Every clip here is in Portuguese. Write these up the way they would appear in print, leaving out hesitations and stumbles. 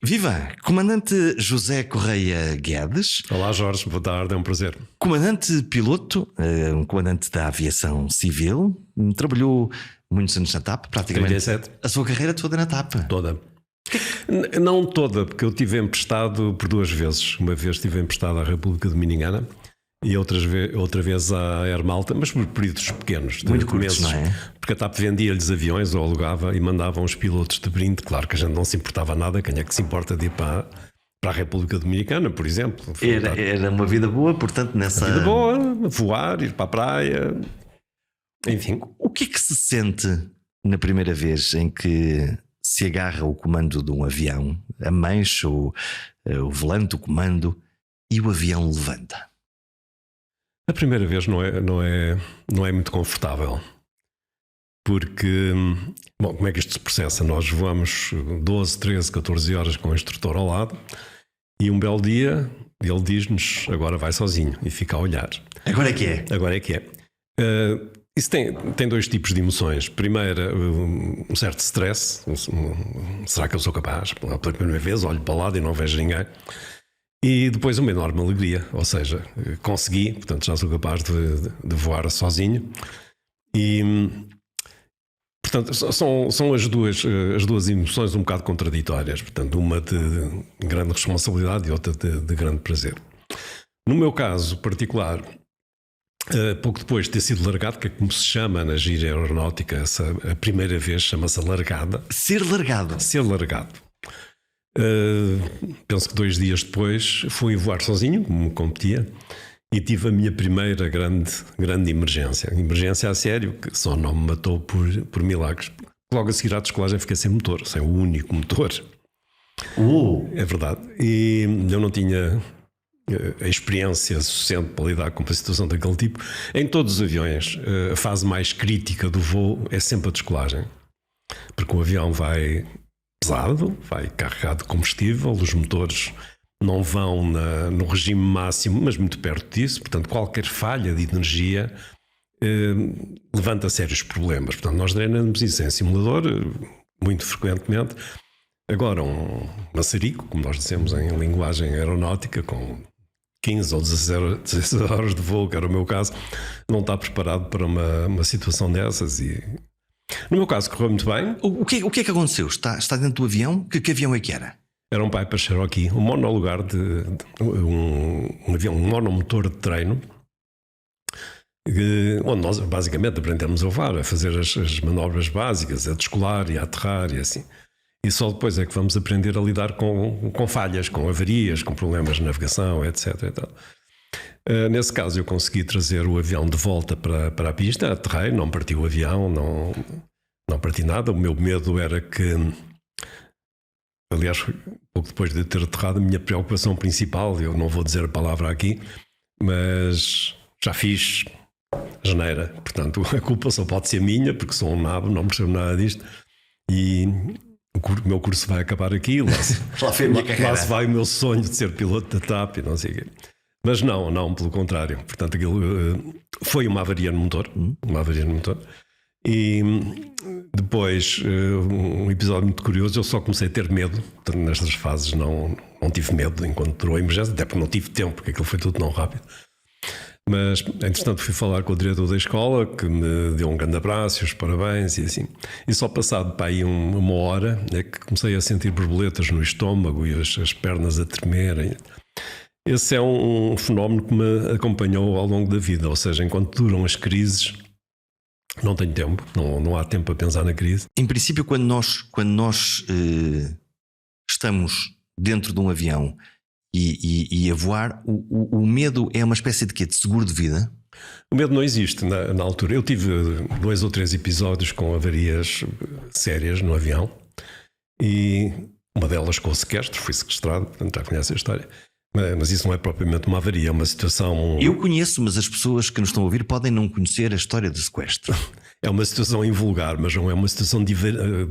Viva! Comandante José Correia Guedes. Olá Jorge, boa tarde, é um prazer. Comandante piloto, um comandante da aviação civil, trabalhou muitos anos na TAP, praticamente 37. A sua carreira toda na TAP. Toda. Não toda, porque eu tive emprestado por duas vezes. Uma vez estive emprestado à República Dominicana e outra vez à Air Malta, mas por períodos pequenos, Muito de curtos, meses. não é? Porque a TAP vendia-lhes aviões ou alugava e mandavam os pilotos de brinde. Claro que a gente não se importava nada, quem é que se importa de ir para a República Dominicana, por exemplo. Era uma vida boa, portanto, nessa. Vida boa, voar, ir para a praia, enfim. O que é que se sente na primeira vez em que se agarra o comando de um avião, a mancho, o volante, o comando, e o avião levanta? A primeira vez não é muito confortável. Porque, bom, como é que isto se processa? Nós voamos 12, 13, 14 horas com o instrutor ao lado e um belo dia ele diz-nos: agora vai sozinho, e fica a olhar. Agora é que é. Agora é que é. Isso tem dois tipos de emoções. Primeiro, um certo stress. Será que eu sou capaz? Pela primeira vez olho para o lado e não vejo ninguém. E depois uma enorme alegria, ou seja, consegui, portanto já sou capaz de voar sozinho. E portanto são as duas emoções um bocado contraditórias, portanto uma de grande responsabilidade e outra de grande prazer. No meu caso particular, pouco depois de ter sido largado, que é como se chama na gíria aeronáutica, a primeira vez chama-se largada. Ser largado. Ser largado. Penso que 2 dias depois fui voar sozinho, como me competia, e tive a minha primeira grande emergência a sério, que só não me matou por milagres. Logo a seguir à descolagem fiquei sem motor, sem o único motor. É verdade. E eu não tinha a experiência suficiente para lidar com uma situação daquele tipo. Em todos os aviões, a fase mais crítica do voo é sempre a descolagem, porque o avião vai pesado, vai carregado de combustível, os motores não vão no regime máximo, mas muito perto disso, portanto qualquer falha de energia levanta sérios problemas. Portanto nós treinamos isso em simulador muito frequentemente. Agora um maçarico, como nós dizemos em linguagem aeronáutica, com 15 ou 16 horas de voo, que era o meu caso, não está preparado para uma situação dessas. E no meu caso correu muito bem. O que é que aconteceu? Está dentro do avião? Que avião é que era? Era um Piper Cherokee, um monolugar um avião, um monomotor de treino, onde nós basicamente aprendemos a voar, a fazer as manobras básicas, a descolar e a aterrar e assim. E só depois é que vamos aprender a lidar com falhas, com avarias, com problemas de navegação, etc. E tal. Nesse caso eu consegui trazer o avião de volta para a pista, aterrei, não parti o avião, não parti nada. O meu medo era que, aliás, pouco depois de ter aterrado, a minha preocupação principal, eu não vou dizer a palavra aqui, mas já fiz janeira, portanto a culpa só pode ser minha, porque sou um nabo, não percebo nada disto, e o meu curso vai acabar aqui, lá se vai o meu sonho de ser piloto da TAP e não sei o quê. Mas não, pelo contrário. Portanto, aquilo foi uma avaria no motor. E depois, um episódio muito curioso, eu só comecei a ter medo. Portanto, nestas fases não tive medo enquanto durou a emergência, até porque não tive tempo, porque aquilo foi tudo tão rápido. Mas, entretanto, fui falar com o diretor da escola, que me deu um grande abraço, os parabéns e assim. E só passado para aí uma hora é que comecei a sentir borboletas no estômago e as pernas a tremerem. Esse é um fenómeno que me acompanhou ao longo da vida, ou seja, enquanto duram as crises, não tenho tempo, não há tempo a pensar na crise. Em princípio, quando nós estamos dentro de um avião e a voar, o medo é uma espécie de quê? De seguro de vida? O medo não existe na altura. Eu tive 2 ou 3 episódios com avarias sérias no avião e uma delas com o sequestro, fui sequestrado, portanto já conhece a história. Mas isso não é propriamente uma avaria, é uma situação... Eu conheço, mas as pessoas que nos estão a ouvir podem não conhecer a história do sequestro. É uma situação invulgar, mas não é uma situação de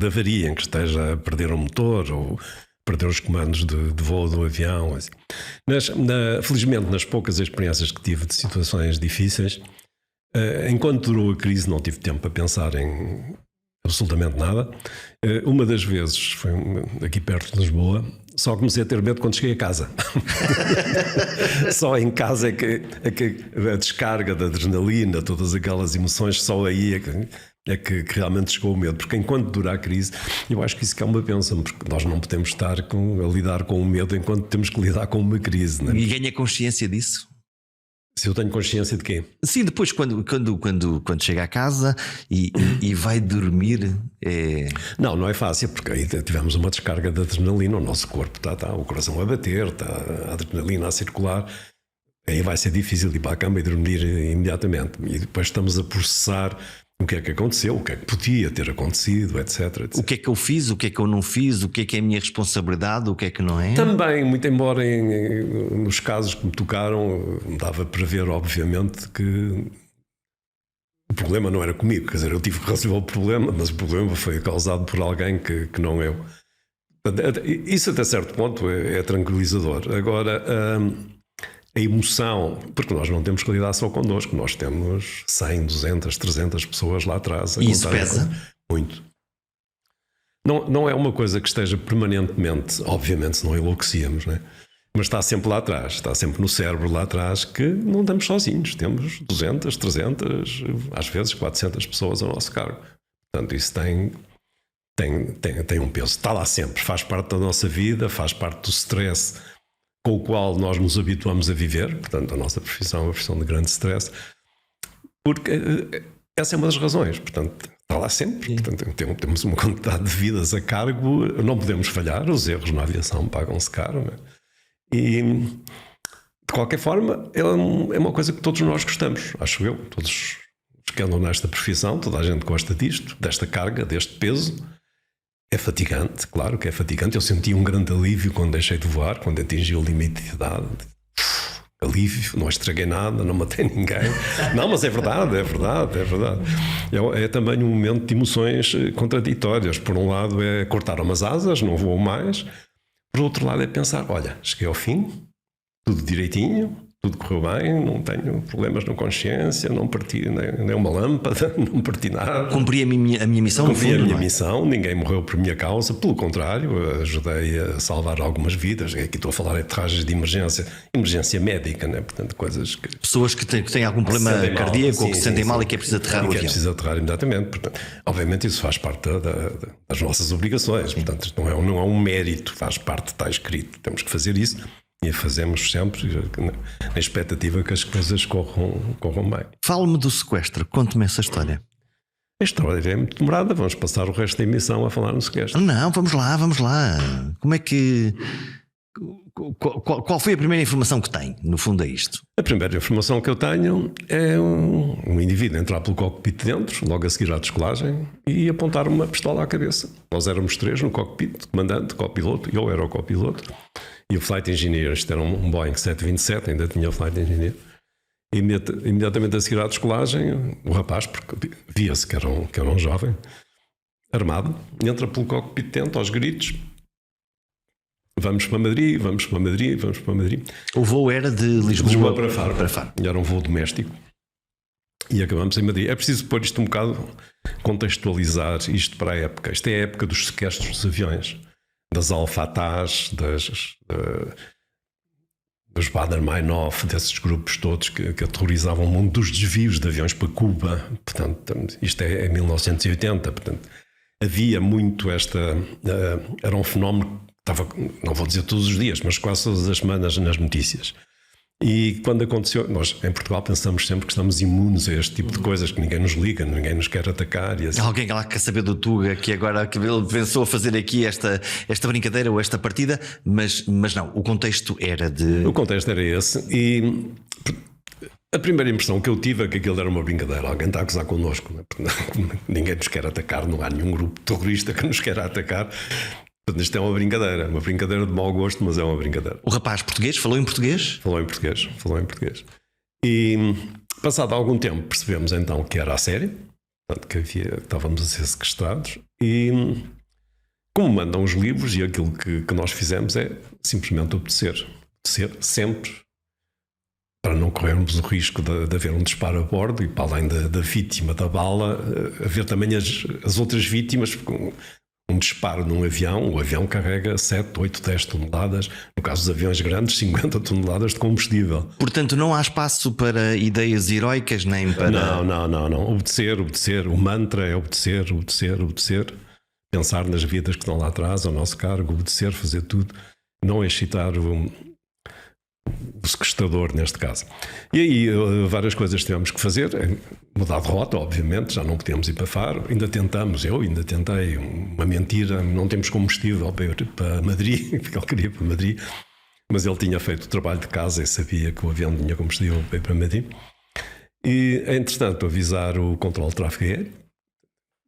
avaria em que esteja a perder um motor ou perder os comandos de voo do avião. Assim. Felizmente, nas poucas experiências que tive de situações difíceis, enquanto durou a crise não tive tempo para pensar em absolutamente nada. Uma das vezes, foi aqui perto de Lisboa, só comecei a ter medo quando cheguei a casa. Só em casa é que a descarga da adrenalina, todas aquelas emoções, só aí é que realmente chegou o medo. Porque enquanto dura a crise, eu acho que isso que é uma bênção, porque nós não podemos estar a lidar com o medo enquanto temos que lidar com uma crise. Não é? E ganha consciência disso? Se eu tenho consciência de quê? Sim, depois quando chega a casa e vai dormir Não é fácil, porque aí tivemos uma descarga de adrenalina, o nosso corpo está o coração a bater, está a adrenalina a circular, aí vai ser difícil ir para a cama e dormir imediatamente. E depois estamos a processar o que é que aconteceu, o que é que podia ter acontecido, etc. O que é que eu fiz, o que é que eu não fiz, o que é a minha responsabilidade, o que é que não é? Também, muito embora nos casos que me tocaram, dava para ver, obviamente, que o problema não era comigo. Quer dizer, eu tive que resolver o problema, mas o problema foi causado por alguém que não eu. Isso até certo ponto é tranquilizador. Agora, a emoção, porque nós não temos que lidar só connosco, nós temos 100, 200, 300 pessoas lá atrás. E isso pesa? Muito. Não é uma coisa que esteja permanentemente, obviamente, se não enlouquecíamos, né? Mas está sempre lá atrás, está sempre no cérebro lá atrás, que não estamos sozinhos, temos 200, 300, às vezes 400 pessoas ao nosso cargo. Portanto, isso tem um peso, está lá sempre, faz parte da nossa vida, faz parte do stress com o qual nós nos habituamos a viver. Portanto, a nossa profissão é uma profissão de grande stress, porque essa é uma das razões. Portanto, está lá sempre. Portanto, temos uma quantidade de vidas a cargo, não podemos falhar, os erros na aviação pagam-se caro, não é? E de qualquer forma é uma coisa que todos nós gostamos, acho eu. Todos os que andam nesta profissão, toda a gente gosta disto, desta carga, deste peso. É fatigante, claro que é fatigante. Eu senti um grande alívio quando deixei de voar, quando atingi o limite de idade. Alívio, não estraguei nada, não matei ninguém. Não, mas é verdade. É também um momento de emoções contraditórias. Por um lado é cortar umas asas, não voo mais. Por outro lado é pensar, olha, cheguei ao fim, tudo direitinho, tudo correu bem, não tenho problemas na consciência, não parti nem uma lâmpada, não parti nada. Cumpri a minha missão. Cumpri a minha missão, ninguém morreu por minha causa, pelo contrário, ajudei a salvar algumas vidas. Aqui estou a falar de aterragens de emergência médica, né? Portanto, coisas que... Pessoas que têm algum problema cardíaco ou que se sentem mal e que é preciso aterrar o avião. Que é preciso aterrar imediatamente. Portanto, obviamente isso faz parte das nossas obrigações, portanto não é um mérito, faz parte, está escrito, temos que fazer isso. E fazemos sempre na expectativa que as coisas corram bem. Fale-me do sequestro, conte-me essa história. A história é muito demorada, vamos passar o resto da emissão a falar no sequestro. Não, vamos lá. Como é que... Qual foi a primeira informação que tem, no fundo, é isto? A primeira informação que eu tenho é um indivíduo entrar pelo cockpit dentro, logo a seguir à descolagem, e apontar uma pistola à cabeça. Nós éramos 3 no cockpit, comandante, copiloto, eu era o copiloto, e o flight engineer, isto era um Boeing 727, ainda tinha o flight engineer. E imediatamente a seguir à descolagem, o rapaz, porque via-se que era um jovem, armado, entra pelo cockpit dentro, aos gritos. Vamos para Madrid. O voo era de Lisboa para Faro. E era um voo doméstico. E acabamos em Madrid. É preciso pôr isto um bocado, contextualizar isto para a época. Isto é a época dos sequestros dos aviões. Das Al-Fatahs, dos Baader-Meinhof, desses grupos todos que aterrorizavam o mundo, dos desvios de aviões para Cuba. Portanto, isto é 1980. Portanto, havia muito era um fenómeno que estava, não vou dizer todos os dias, mas quase todas as semanas nas notícias. E quando aconteceu, nós em Portugal pensamos sempre que estamos imunes a este tipo de coisas, que ninguém nos liga, ninguém nos quer atacar. E assim. Alguém lá quer saber do Tuga, que agora que ele pensou a fazer aqui esta brincadeira ou esta partida, mas não, o contexto era de... O contexto era esse e a primeira impressão que eu tive é que aquilo era uma brincadeira, alguém está a gozar connosco, né? Ninguém nos quer atacar, não há nenhum grupo terrorista que nos queira atacar. Isto é uma brincadeira de mau gosto, mas é uma brincadeira. O rapaz português falou em português? Falou em português. E passado algum tempo percebemos então que era a sério, portanto, que estávamos a ser sequestrados. E como mandam os livros, e aquilo que nós fizemos é simplesmente obedecer sempre para não corrermos o risco de haver um disparo a bordo e, para além da vítima da bala, haver também as outras vítimas. Um disparo num avião, o avião carrega 7, 8, 10 toneladas, no caso dos aviões grandes, 50 toneladas de combustível. Portanto, não há espaço para ideias heroicas nem para... Não. Obedecer. O mantra é obedecer. Pensar nas vidas que estão lá atrás, ao nosso cargo, obedecer, fazer tudo. Não excitar o sequestrador, neste caso. E aí, várias coisas tivemos que fazer. Mudar de rota, obviamente, já não podíamos ir para Faro. Eu ainda tentei uma mentira, não temos combustível para ir para Madrid, porque ele queria ir para Madrid, mas ele tinha feito o trabalho de casa e sabia que o avião tinha combustível para ir para Madrid. E, entretanto, avisar o controle de tráfego aéreo.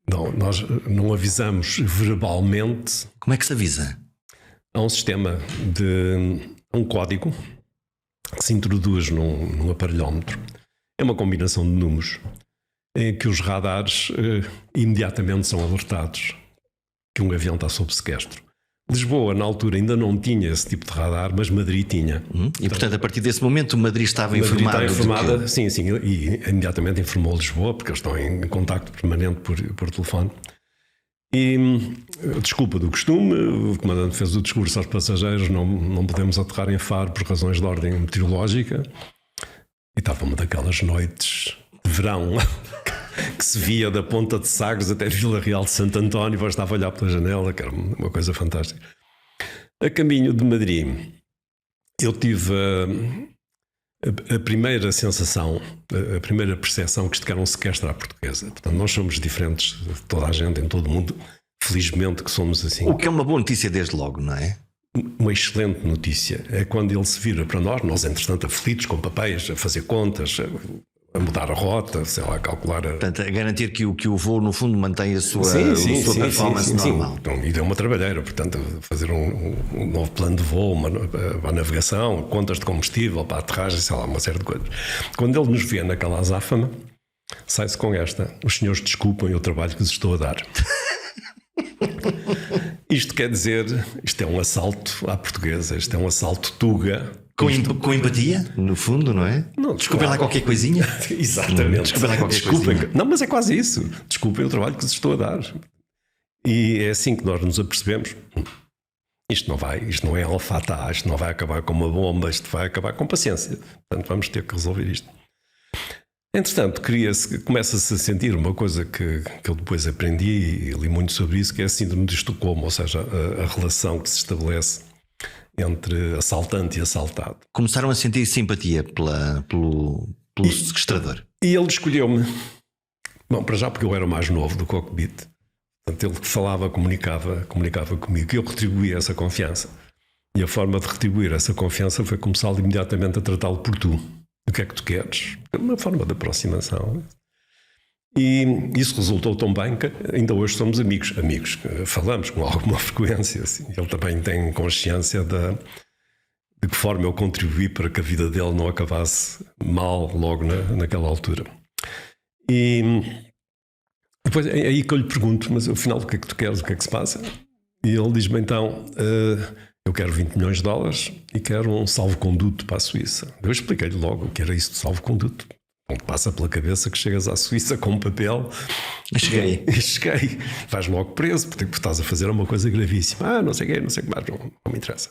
Não, nós não avisamos verbalmente. Como é que se avisa? Há um sistema um código que se introduz num aparelhómetro. É uma combinação de números em que os radares imediatamente são alertados que um avião está sob sequestro. Lisboa, na altura, ainda não tinha esse tipo de radar, mas Madrid tinha. E, portanto, a partir desse momento, Madrid estava informado. Sim, e imediatamente informou Lisboa, porque eles estão em contacto permanente por telefone. E, desculpa do costume, o comandante fez o discurso aos passageiros: não podemos aterrar em Faro por razões de ordem meteorológica. E estava uma daquelas noites de verão que se via da Ponta de Sagres até Vila Real de Santo António, bastava olhar pela janela, que era uma coisa fantástica. A caminho de Madrid, eu tive a primeira sensação, a primeira percepção que isto era um sequestro à portuguesa. Portanto, nós somos diferentes de toda a gente, em todo o mundo. Felizmente que somos assim. O que é uma boa notícia desde logo, não é? Uma excelente notícia é quando ele se vira para nós entretanto aflitos com papéis, a fazer contas, a mudar a rota, sei lá, a calcular. Portanto, a garantir que o voo, no fundo, mantém a sua performance normal. Então, e deu uma trabalheira, portanto, fazer um novo plano de voo, para a navegação, contas de combustível, para a aterragem, sei lá, uma série de coisas. Quando ele nos vê naquela azáfama, sai-se com esta: os senhores desculpem o trabalho que lhes estou a dar. Isto quer dizer, isto é um assalto à portuguesa, isto é um assalto tuga. Com empatia, no fundo, não é? Não, desculpem lá qualquer coisinha. Exatamente. Desculpem lá qualquer coisinha. Não, mas é quase isso. Desculpem o trabalho que lhes estou a dar. E é assim que nós nos apercebemos: isto não é alfatá, isto não vai acabar com uma bomba, isto vai acabar com paciência. Portanto, vamos ter que resolver isto. Entretanto, começa-se a sentir uma coisa que eu depois aprendi e li muito sobre isso, que é a síndrome de Estocolmo, ou seja, a relação que se estabelece entre assaltante e assaltado. Começaram a sentir simpatia pelo sequestrador. E ele escolheu-me. Bom, para já porque eu era o mais novo do cockpit. Portanto, ele falava, comunicava comigo, e eu retribuí essa confiança. E a forma de retribuir essa confiança foi começar imediatamente a tratá-lo por tu. O que é que tu queres? Uma forma de aproximação. E isso resultou tão bem que ainda hoje somos amigos. Falamos com alguma frequência. Assim. Ele também tem consciência de que forma eu contribuí para que a vida dele não acabasse mal logo naquela altura. E depois é aí que eu lhe pergunto: mas afinal, o que é que tu queres? O que é que se passa? E ele diz-me então: eu quero 20 milhões de dólares e quero um salvo-conduto para a Suíça. Eu expliquei-lhe logo o que era isso de salvo-conduto. Não te passa pela cabeça que chegas à Suíça com um papel. Cheguei. Vais logo preso porque estás a fazer uma coisa gravíssima. Não sei o que mais, não me interessa.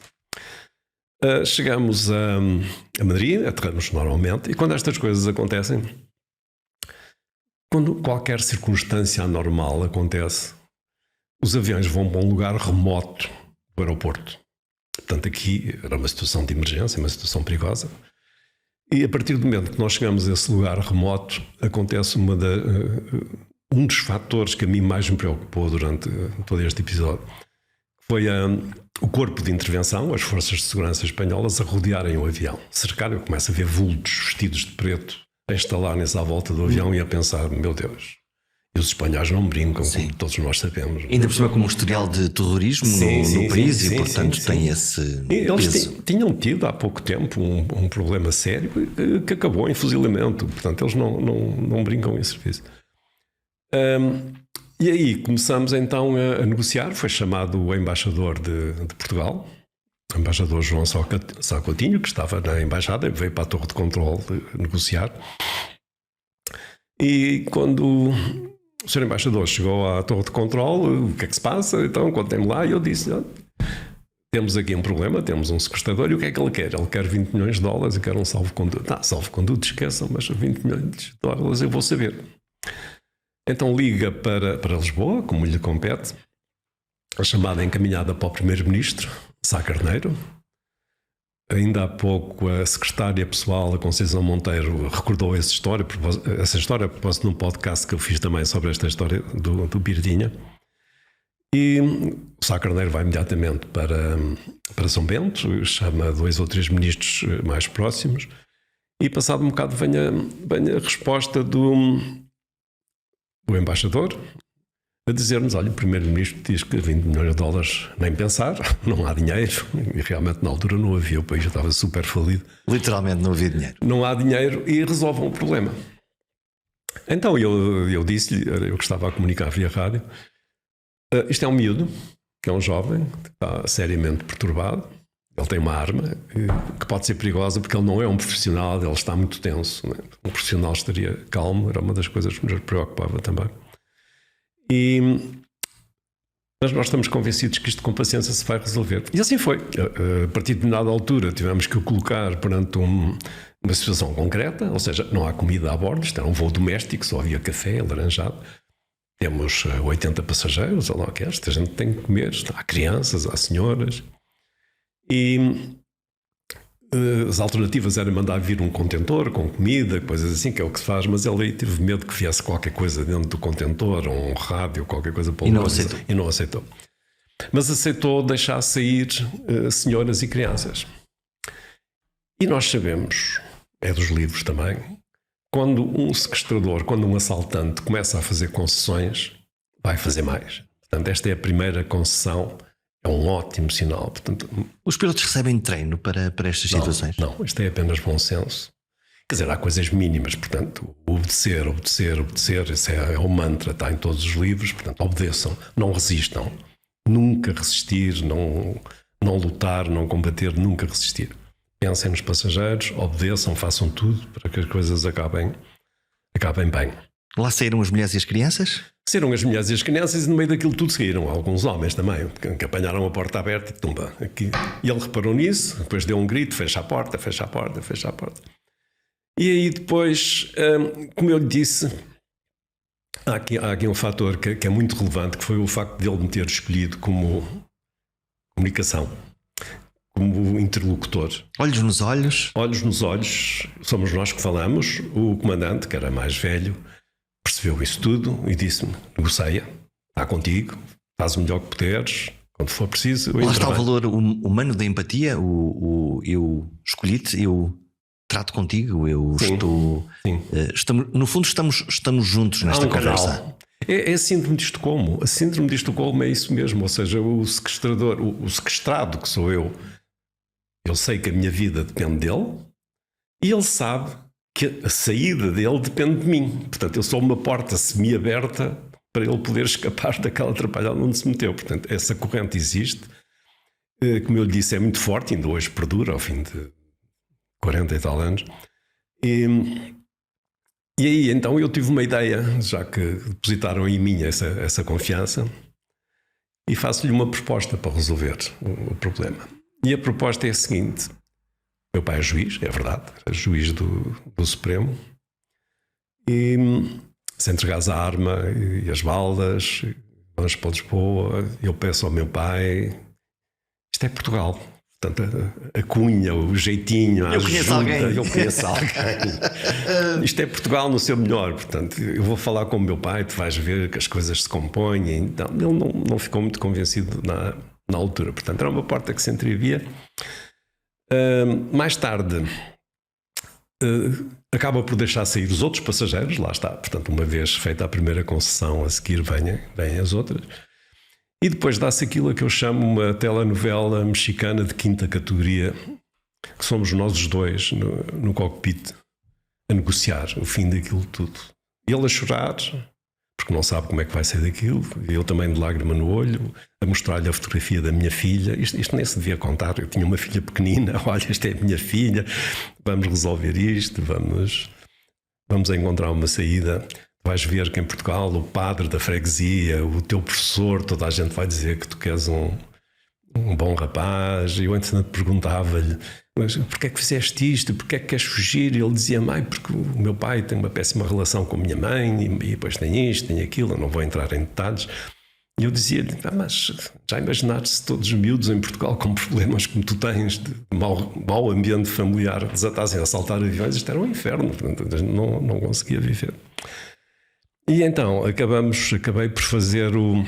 Chegamos a Madrid, aterramos normalmente, e quando estas coisas acontecem, quando qualquer circunstância anormal acontece, os aviões vão para um lugar remoto do aeroporto. Portanto, aqui era uma situação de emergência, uma situação perigosa. E a partir do momento que nós chegamos a esse lugar remoto, acontece um dos fatores que a mim mais me preocupou durante todo este episódio. Foi o corpo de intervenção, as forças de segurança espanholas, a rodearem o avião. Cercar, eu começo a ver vultos vestidos de preto a instalarem-se à volta do avião e a pensar: meu Deus, e os espanhóis não brincam, como todos nós sabemos. Ainda por cima, como um historial de terrorismo no país, e portanto tem esse eles tinham tido há pouco tempo um problema sério que acabou em fuzilamento. Portanto, eles não brincam em serviço. E aí começamos então a negociar. Foi chamado o embaixador de Portugal, o embaixador João Sá Coutinho, que estava na embaixada, veio para a torre de controle negociar. E quando o senhor embaixador chegou à torre de controle, o que é que se passa? Então, contem-me lá. E eu disse: temos aqui um problema, temos um sequestrador, e o que é que ele quer? Ele quer 20 milhões de dólares e quer um salvo-conduto. Salvo-conduto, esqueçam, mas 20 milhões de dólares eu vou saber. Então liga para Lisboa, como lhe compete, a chamada encaminhada para o primeiro-ministro, Sá Carneiro. Ainda há pouco a secretária pessoal, a Conceição Monteiro, recordou essa história a propósito num podcast que eu fiz também sobre esta história do Birdinha. E o Sá Carneiro vai imediatamente para São Bento, chama 2 ou 3 ministros mais próximos, e passado um bocado vem a resposta do embaixador a dizer-nos: olha, o primeiro-ministro diz que 20 milhões de dólares nem pensar, não há dinheiro, e realmente na altura não havia, o país já estava super falido. Literalmente não havia dinheiro. Não há dinheiro e resolvam o problema. Então eu disse-lhe, eu que estava a comunicar via rádio, isto é um miúdo, que é um jovem, que está seriamente perturbado, ele tem uma arma que pode ser perigosa porque ele não é um profissional, ele está muito tenso, né? Um profissional estaria calmo, era uma das coisas que nos preocupava também. Mas nós estamos convencidos que isto com paciência se vai resolver. E assim foi. A partir de determinada altura tivemos que o colocar perante uma situação concreta, ou seja, não há comida a bordo, isto era um voo doméstico, só havia café alaranjado. Temos 80 passageiros, olha lá o que é, esta gente tem que comer, há crianças, há senhoras. E as alternativas eram mandar vir um contentor com comida, coisas assim, que é o que se faz, mas ele aí teve medo que viesse qualquer coisa dentro do contentor, ou um rádio, qualquer coisa para o E não aceitou. Mas aceitou deixar sair senhoras e crianças. E nós sabemos, é dos livros também, quando um sequestrador, quando um assaltante começa a fazer concessões, vai fazer mais. Portanto, esta é a primeira concessão. É um ótimo sinal. Portanto, os pilotos recebem treino para estas situações? Não, isto é apenas bom senso. Quer dizer, há coisas mínimas, portanto, obedecer, esse é o mantra, está em todos os livros, portanto, obedeçam, não resistam. Nunca resistir, não lutar, não combater, nunca resistir. Pensem nos passageiros, obedeçam, façam tudo para que as coisas acabem bem. Lá saíram as mulheres e as crianças? Saíram as mulheres e as crianças e no meio daquilo tudo saíram alguns homens também, que apanharam a porta aberta e tumba. Aqui. E ele reparou nisso, depois deu um grito, fecha a porta. E aí depois, como eu lhe disse, há aqui um fator que é muito relevante, que foi o facto de ele me ter escolhido como comunicação, como interlocutor. Olhos nos olhos? Olhos nos olhos, somos nós que falamos. O comandante, que era mais velho, percebeu isso tudo e disse-me: negocia, está contigo, faz o melhor que puderes, quando for preciso. Lá está o valor humano da empatia, eu escolhi-te, eu trato contigo, eu estou. Sim. No fundo, estamos juntos nesta conversa. É a síndrome de Estocolmo. A síndrome de Estocolmo é isso mesmo, ou seja, o sequestrador, o sequestrado que sou eu sei que a minha vida depende dele e ele sabe que a saída dele depende de mim. Portanto, eu sou uma porta semi-aberta para ele poder escapar daquela atrapalhada onde se meteu. Portanto, essa corrente existe. Como eu lhe disse, é muito forte, ainda hoje perdura, ao fim de 40 e tal anos. E aí, então, eu tive uma ideia, já que depositaram em mim essa confiança, e faço-lhe uma proposta para resolver o problema. E a proposta é a seguinte: meu pai é juiz, é verdade, é juiz do Supremo, e se entregares a arma e as balas, vamos para Lisboa, eu peço ao meu pai, isto é Portugal, portanto a cunha, o jeitinho, a ajuda, eu conheço alguém. Isto é Portugal no seu melhor, portanto eu vou falar com o meu pai, tu vais ver que as coisas se compõem. Então, ele não ficou muito convencido na altura, portanto era uma porta que se entrevia. Mais tarde acaba por deixar sair os outros passageiros, lá está, portanto uma vez feita a primeira concessão, a seguir vêm as outras, e depois dá-se aquilo a que eu chamo uma telenovela mexicana de quinta categoria, que somos nós os dois no cockpit a negociar o fim daquilo tudo, ele a chorar porque não sabe como é que vai sair daquilo. Eu também de lágrima no olho, a mostrar-lhe a fotografia da minha filha. Isto nem se devia contar. Eu tinha uma filha pequenina. Olha, esta é a minha filha. Vamos resolver isto. Vamos encontrar uma saída. Vais ver que em Portugal o padre da freguesia, o teu professor, toda a gente vai dizer que tu queres um bom rapaz. E eu, entretanto, perguntava-lhe: mas porquê é que fizeste isto? Porquê é que queres fugir? E ele dizia: mãe, porque o meu pai tem uma péssima relação com a minha mãe e depois tem isto, tem aquilo. Eu não vou entrar em detalhes. E eu dizia-lhe: mas já imaginaste se todos os miúdos em Portugal com problemas como tu tens, de mau ambiente familiar, desatassem a assaltar aviões? Isto era um inferno. Não conseguia viver. E então acabei por fazer o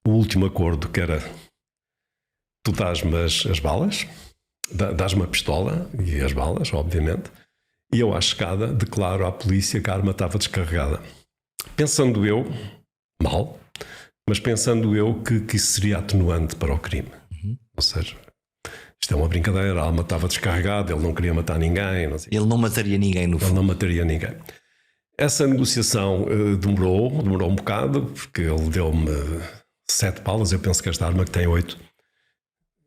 último acordo, que era: tu dás-me as balas, dás-me a pistola e as balas, obviamente, e eu à chegada declaro à polícia que a arma estava descarregada. Pensando eu, mal, mas pensando eu que isso seria atenuante para o crime. Ou seja, isto é uma brincadeira, a arma estava descarregada, ele não queria matar ninguém. Não sei. Ele não mataria ninguém no fundo. Ele não mataria ninguém. Essa negociação demorou um bocado, porque ele deu-me 7 balas, eu penso que esta arma que tem 8.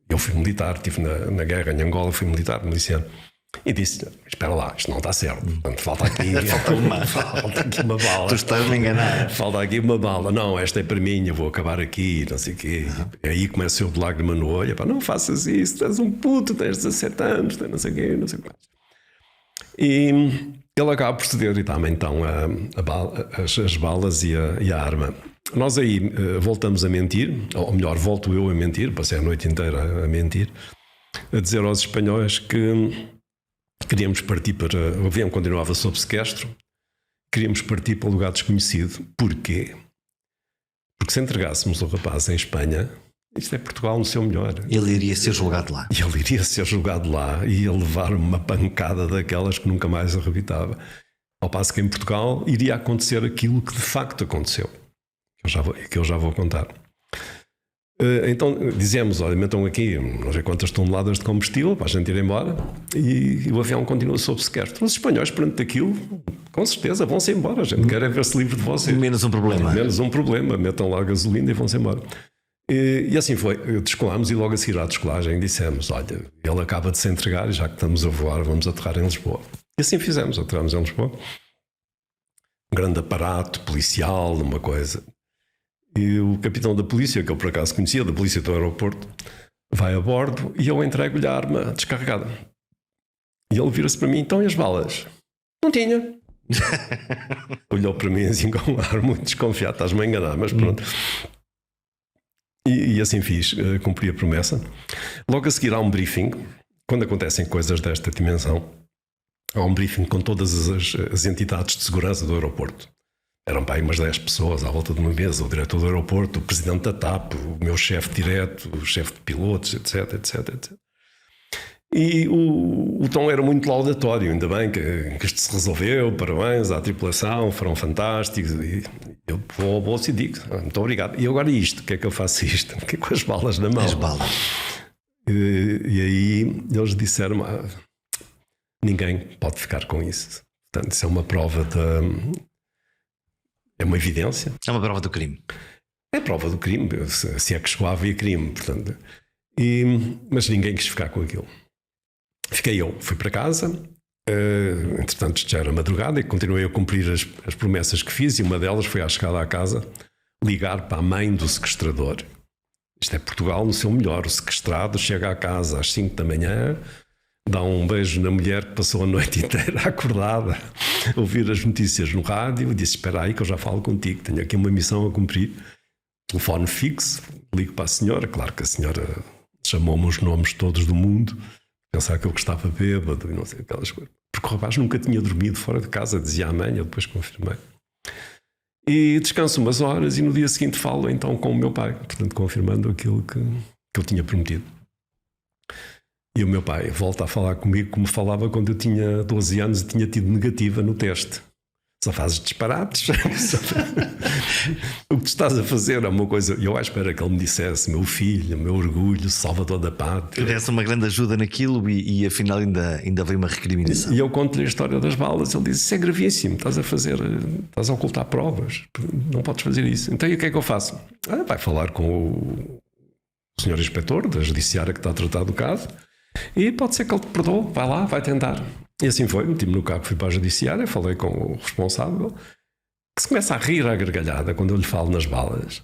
Eu fui militar, estive na guerra em Angola, fui militar, miliciano. E disse: espera lá, isto não está certo. Portanto, falta aqui falta aqui uma bala. Tu estás-me a enganar. Falta aqui uma bala. Não, esta é para mim, eu vou acabar aqui, não sei o quê. E aí começa eu de lágrima no olho: não faças isso, tu és um puto, tens 17 anos, tens não sei o quê, não sei o que mais. E ele acaba por ceder e dá-me então as balas e a arma. Nós aí voltamos a mentir, ou melhor, volto eu a mentir, passei a noite inteira a mentir, a dizer aos espanhóis que queríamos partir para... O avião continuava sob sequestro, queríamos partir para um lugar desconhecido. Porquê? Porque se entregássemos o rapaz em Espanha, isto é Portugal no seu melhor. Ele iria ser julgado lá. E ele iria ser julgado lá e ia levar uma pancada daquelas que nunca mais arrebitava. Ao passo que em Portugal iria acontecer aquilo que de facto aconteceu, que eu já vou contar. Então dizemos: olha, metam aqui não sei quantas toneladas de combustível para a gente ir embora, e o avião continua sob sequestro. Os espanhóis, perante aquilo, com certeza vão-se embora. A gente quer é ver-se livre de vocês. Menos um problema. Menos um problema. Metam lá a gasolina e vão-se embora. E assim foi. Descolámos e logo a seguir à descolagem dissemos: olha, ele acaba de se entregar e já que estamos a voar, vamos aterrar em Lisboa. E assim fizemos, aterramos em Lisboa. Um grande aparato policial, uma coisa. E o capitão da polícia, que eu por acaso conhecia, da polícia do aeroporto, vai a bordo e eu entrego-lhe a arma descarregada. E ele vira-se para mim: então, e as balas? Não tinha. Olhou para mim assim com um ar muito desconfiado: estás-me a enganar, mas pronto. E assim fiz, cumpri a promessa. Logo a seguir há um briefing. Quando acontecem coisas desta dimensão, há um briefing com todas as entidades de segurança do aeroporto. Eram para aí umas 10 pessoas à volta de uma mesa: o diretor do aeroporto, o presidente da TAP, o meu chefe direto, o chefe de pilotos, etc. E o tom era muito laudatório. Ainda bem que isto se resolveu, parabéns à tripulação, foram fantásticos. E eu vou ao bolso e digo: muito obrigado. E agora isto, o que é que eu faço isto? O que é com as balas na mão? As balas. E aí eles disseram: ninguém pode ficar com isso. Portanto, isso é uma prova é uma evidência. É uma prova do crime. É prova do crime, se é que chegou a haver crime, portanto. Mas ninguém quis ficar com aquilo. Fiquei eu, fui para casa. Entretanto, já era madrugada e continuei a cumprir as promessas que fiz, e uma delas foi, à chegada à casa, ligar para a mãe do sequestrador. Isto é Portugal no seu melhor. O sequestrado chega à casa às 5 da manhã, dá um beijo na mulher que passou a noite inteira acordada, ouvir as notícias no rádio, e disse: espera aí que eu já falo contigo, tenho aqui uma missão a cumprir. Telefone fixo, ligo para a senhora. Claro que a senhora chamou-me os nomes todos do mundo, pensar que eu estava bêbado e não sei aquelas coisas, porque o rapaz nunca tinha dormido fora de casa, dizia a mãe. Eu depois confirmei. E descanso umas horas e no dia seguinte falo então com o meu pai, portanto confirmando aquilo que eu tinha prometido. E o meu pai volta a falar comigo como falava quando eu tinha 12 anos e tinha tido negativa no teste. Só fazes disparates. O que tu estás a fazer é uma coisa. Eu à espera que ele me dissesse: meu filho, meu orgulho, salvador da pátria. Tivesse uma grande ajuda naquilo e afinal ainda veio uma recriminação. E eu conto-lhe a história das balas. Ele diz: isso é gravíssimo, estás a ocultar provas, não podes fazer isso. Então e o que é que eu faço? Vai falar com o senhor inspetor da judiciária que está a tratar do caso e pode ser que ele te perdoe. Vai lá, vai tentar. E assim foi, meti-me no carro, fui para a judiciária, falei com o responsável, que se começa a rir à gargalhada quando eu lhe falo nas balas.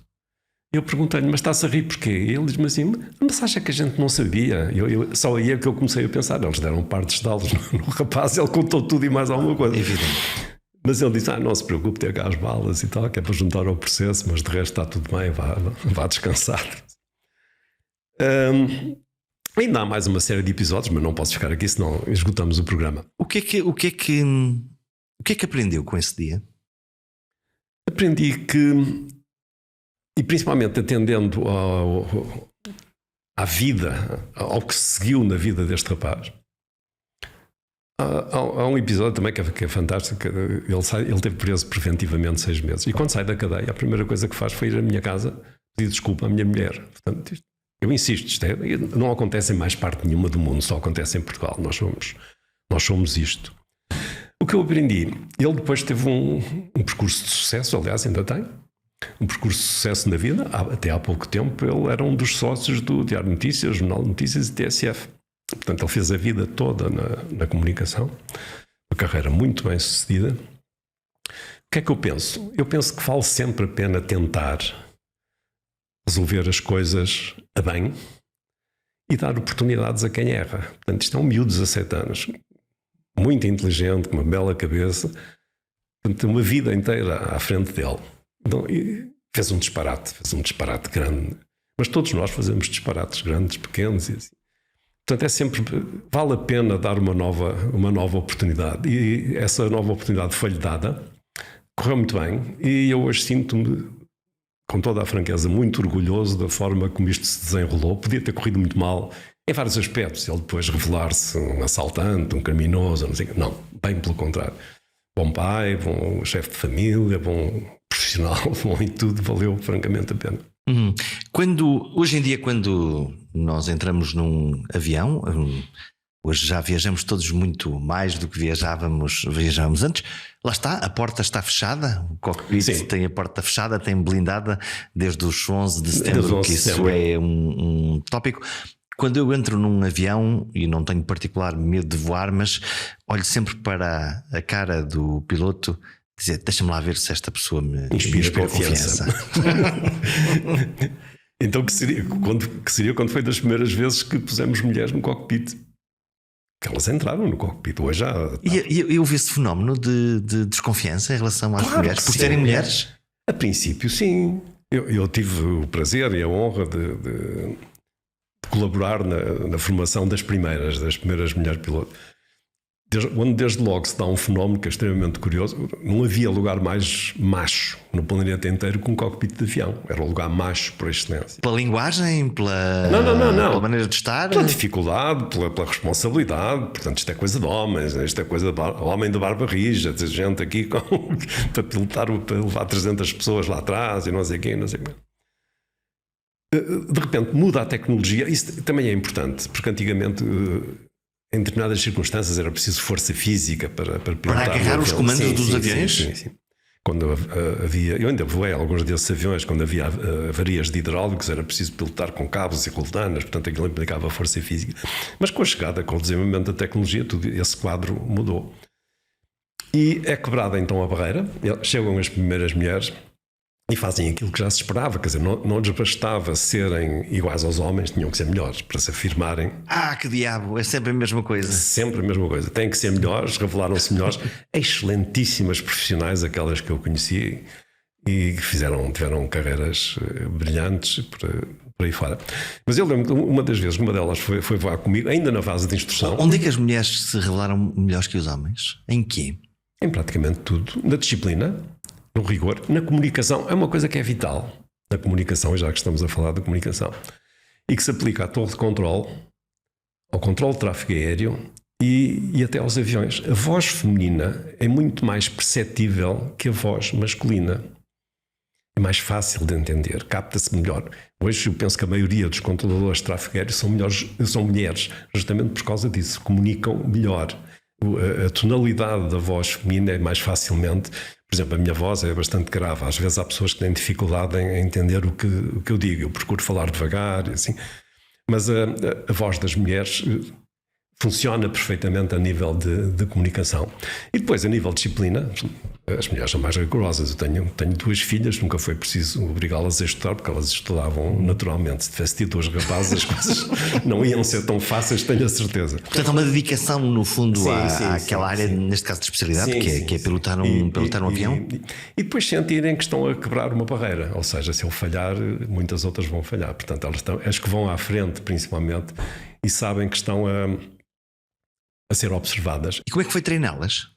Eu perguntei-lhe: mas está-se a rir porquê? E ele diz-me assim: mas acha que a gente não sabia? Só aí é que eu comecei a pensar: eles deram partes de aulas no rapaz, ele contou tudo e mais alguma coisa. Evidente. Mas ele disse: não se preocupe, ter cá as balas e tal, que é para juntar ao processo, mas de resto está tudo bem, vá descansar. Ainda há mais uma série de episódios, mas não posso ficar aqui, senão esgotamos o programa. O que é que aprendeu com esse dia? Aprendi que, e principalmente atendendo à vida, ao que se seguiu na vida deste rapaz, há um episódio também que é fantástico. Ele teve preso preventivamente 6 meses, e quando sai da cadeia, a primeira coisa que faz foi ir à minha casa pedir desculpa à minha mulher. Portanto, eu insisto, não acontece em mais parte nenhuma do mundo, só acontece em Portugal. Nós somos isto. O que eu aprendi, ele depois teve um percurso de sucesso, aliás, ainda tem um percurso de sucesso na vida. Até há pouco tempo ele era um dos sócios do Diário de Notícias, Jornal de Notícias e TSF. Portanto, ele fez a vida toda na comunicação, uma carreira muito bem sucedida. O que é que eu penso? Eu penso que vale sempre a pena tentar resolver as coisas a bem e dar oportunidades a quem erra. Portanto, isto é um miúdo de 17 anos, muito inteligente, com uma bela cabeça, portanto, uma vida inteira à frente dele. Então, fez um disparate grande. Mas todos nós fazemos disparates grandes, pequenos e assim. Portanto, vale a pena dar uma nova oportunidade. E essa nova oportunidade foi-lhe dada, correu muito bem, e eu hoje sinto-me, com toda a franqueza, muito orgulhoso da forma como isto se desenrolou. Podia ter corrido muito mal em vários aspectos. Ele depois revelar-se um assaltante, um criminoso, não sei. Não, bem pelo contrário. Bom pai, bom chefe de família, bom profissional, bom em tudo, valeu francamente a pena. Hoje em dia, quando nós entramos num avião, hoje já viajamos todos muito mais do que viajávamos antes. Lá está, a porta está fechada, o cockpit tem a porta fechada, tem blindada desde os 11 de setembro, que isso é um tópico. Quando eu entro num avião, e não tenho particular medo de voar, mas olho sempre para a cara do piloto, dizer: deixa-me lá ver se esta pessoa me inspira confiança. Então, que seria quando foi das primeiras vezes que pusemos mulheres no cockpit? Que elas entraram no cockpit. Hoje já. E houve esse fenómeno de desconfiança em relação às mulheres, por serem mulheres? A princípio, sim. Eu tive o prazer e a honra de colaborar na formação das primeiras mulheres pilotos. Onde desde logo se dá um fenómeno que é extremamente curioso. Não havia lugar mais macho no planeta inteiro que um cockpit de avião. Era o lugar macho por excelência. Pela linguagem? Não. Pela maneira de estar? Pela dificuldade, pela responsabilidade. Portanto, isto é coisa de homens. Isto é coisa de homem de barba rija. Tem gente aqui para pilotar, para levar 300 pessoas lá atrás e não sei quem, não sei quem. De repente muda a tecnologia. Isso também é importante, porque antigamente, em determinadas circunstâncias, era preciso força física para agarrar os comandos dos aviões? Sim. Quando havia, eu ainda voei alguns desses aviões, quando havia avarias de hidráulicos, era preciso pilotar com cabos e coldanas, portanto aquilo implicava força física. Mas com a chegada, com o desenvolvimento da tecnologia, tudo esse quadro mudou. E é quebrada então a barreira, chegam as primeiras mulheres e fazem aquilo que já se esperava, quer dizer, não lhes bastava serem iguais aos homens, tinham que ser melhores para se afirmarem. Que diabo, é sempre a mesma coisa. Sempre a mesma coisa, têm que ser melhores, revelaram-se melhores, excelentíssimas profissionais, aquelas que eu conheci, e tiveram carreiras brilhantes por aí fora. Mas eu lembro que uma delas foi voar comigo, ainda na fase de instrução. Onde é que as mulheres se revelaram melhores que os homens? Em quê? Em praticamente tudo. Na disciplina, no rigor, na comunicação. É uma coisa que é vital na comunicação, já que estamos a falar de comunicação, e que se aplica à torre de controle, ao controle de tráfego aéreo e até aos aviões. A voz feminina é muito mais perceptível que a voz masculina. É mais fácil de entender, capta-se melhor. Hoje eu penso que a maioria dos controladores de tráfego aéreo são mulheres, justamente por causa disso, comunicam melhor. A tonalidade da voz feminina é mais facilmente... Por exemplo, a minha voz é bastante grave. Às vezes há pessoas que têm dificuldade em entender o que eu digo. Eu procuro falar devagar, assim. Mas a voz das mulheres funciona perfeitamente a nível de comunicação. E depois, a nível de disciplina, as mulheres são mais rigorosas. Eu tenho 2 filhas, nunca foi preciso obrigá-las a estudar, porque elas estudavam naturalmente. Se tivesse tido 2 rapazes, as coisas não iam ser tão fáceis, tenho a certeza. Portanto, há uma dedicação, no fundo, àquela área, neste caso de especialidade, que é pilotar um avião. E depois sentirem que estão a quebrar uma barreira. Ou seja, se eu falhar, muitas outras vão falhar. Portanto, elas estão, as que vão à frente, principalmente, e sabem que estão a ser observadas. E como é que foi treiná-las?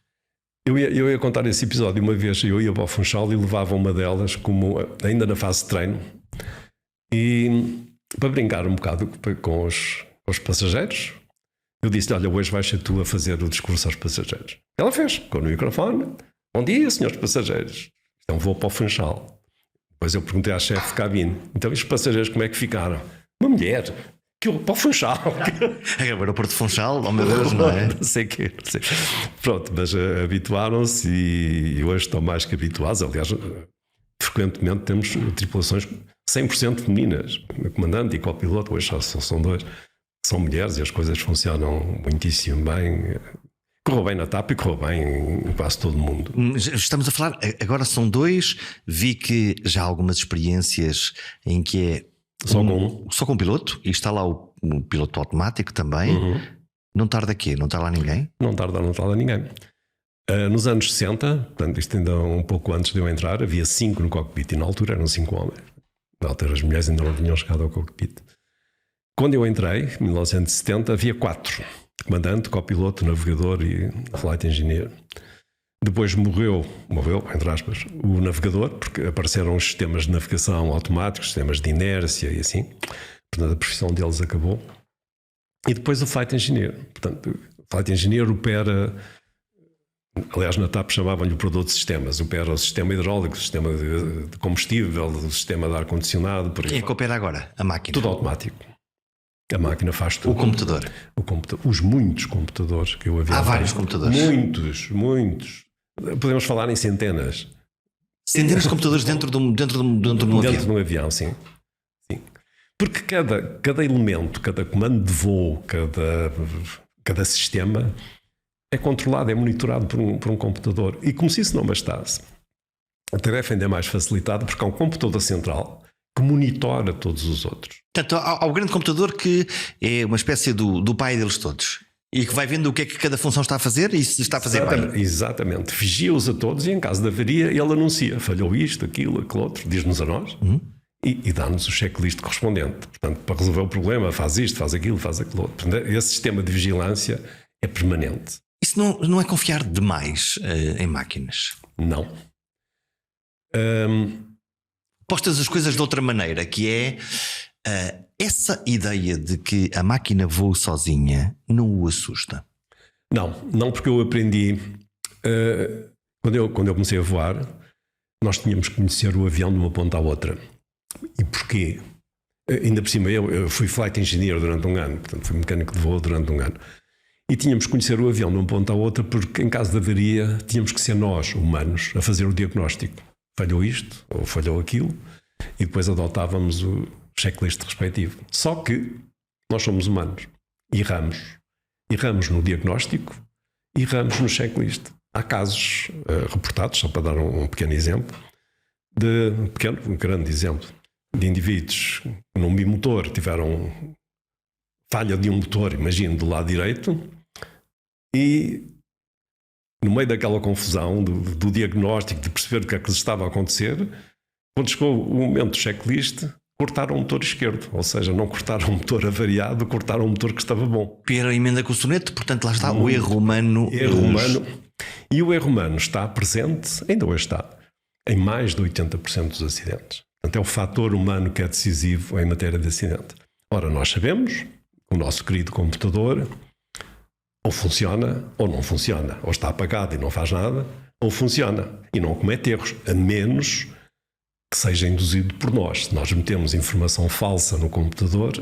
Eu ia contar esse episódio. Uma vez eu ia para o Funchal e levava uma delas, como ainda na fase de treino, e para brincar um bocado com os passageiros, eu disse: olha, hoje vais ser tu a fazer o discurso aos passageiros. Ela fez, com o microfone: bom dia, senhores passageiros, então vou para o Funchal. Depois eu perguntei à chefe de cabine: então os passageiros como é que ficaram? Uma mulher. Que eu, para o Funchal. O aeroporto de Funchal, oh meu Deus, não é? Não sei. Pronto, mas habituaram-se e hoje estão mais que habituados. Aliás, frequentemente temos tripulações 100% femininas. O comandante e copiloto hoje são 2. São mulheres e as coisas funcionam muitíssimo bem. Correu bem na TAP e correu bem em quase todo o mundo. Estamos a falar, agora são 2. Vi que já há algumas experiências em que é só com o piloto, e está lá o piloto automático também. Não tarda quê? Não está lá ninguém? Não tarda ninguém. Nos anos 60, portanto, isto ainda um pouco antes de eu entrar, havia 5 no cockpit e na altura eram 5 homens. Na altura as mulheres ainda não tinham chegado ao cockpit. Quando eu entrei, em 1970, havia 4: comandante, copiloto, navegador e flight engineer. Depois morreu, entre aspas, o navegador, porque apareceram os sistemas de navegação automáticos, sistemas de inércia e assim. Portanto, a profissão deles acabou. E depois o flight engineer. Portanto, o flight engineer opera, aliás, na TAP chamavam-lhe o operador de sistemas. Opera o sistema hidráulico, o sistema de combustível, o sistema de ar-condicionado. Quem é que opera agora? A máquina? Tudo automático. A máquina faz tudo. O computador? Os muitos computadores que eu havia. Há vários computadores? Muitos. Podemos falar em centenas. Centenas de computadores dentro de um avião? Dentro de um avião, sim. Porque cada elemento, cada comando de voo, cada sistema é controlado, é monitorado por um computador. E como se isso não bastasse, a tarefa ainda é mais facilitada porque há um computador central que monitora todos os outros. Portanto, há o grande computador que é uma espécie do pai deles todos. E que vai vendo o que é que cada função está a fazer e se está a fazer bem. Exatamente. Vigia-os a todos e em caso de avaria ele anuncia: falhou isto, aquilo, aquele outro, diz-nos a nós e dá-nos o checklist correspondente. Portanto, para resolver o problema, faz isto, faz aquilo, faz aquilo outro. Portanto, esse sistema de vigilância é permanente. Isso não é confiar demais em máquinas? Não. Postas as coisas de outra maneira, que é... essa ideia de que a máquina voa sozinha não o assusta? Não, porque eu aprendi quando eu comecei a voar, nós tínhamos que conhecer o avião de uma ponta à outra. E porquê? Ainda por cima eu fui flight engineer durante um ano, portanto fui mecânico de voo durante um ano, e tínhamos que conhecer o avião de uma ponta à outra porque em caso de avaria tínhamos que ser nós, humanos, a fazer o diagnóstico. Falhou isto ou falhou aquilo, e depois adotávamos o checklist respectivo. Só que nós somos humanos. Erramos no diagnóstico, erramos no checklist. Há casos reportados, só para dar um pequeno exemplo, um grande exemplo, de indivíduos que num bimotor tiveram falha de um motor, imagino, do lado direito, e no meio daquela confusão do diagnóstico, de perceber o que é que lhes estava a acontecer, quando chegou o momento do checklist, cortaram o motor esquerdo, ou seja, não cortaram o motor avariado, cortaram o motor que estava bom. Pera emenda com o soneto, portanto lá está o erro humano. E o erro humano está presente, ainda hoje está, em mais de 80% dos acidentes. Portanto, é o fator humano que é decisivo em matéria de acidente. Ora, nós sabemos que o nosso querido computador ou funciona ou não funciona, ou está apagado e não faz nada, ou funciona e não comete erros, a menos que seja induzido por nós. Se nós metemos informação falsa no computador,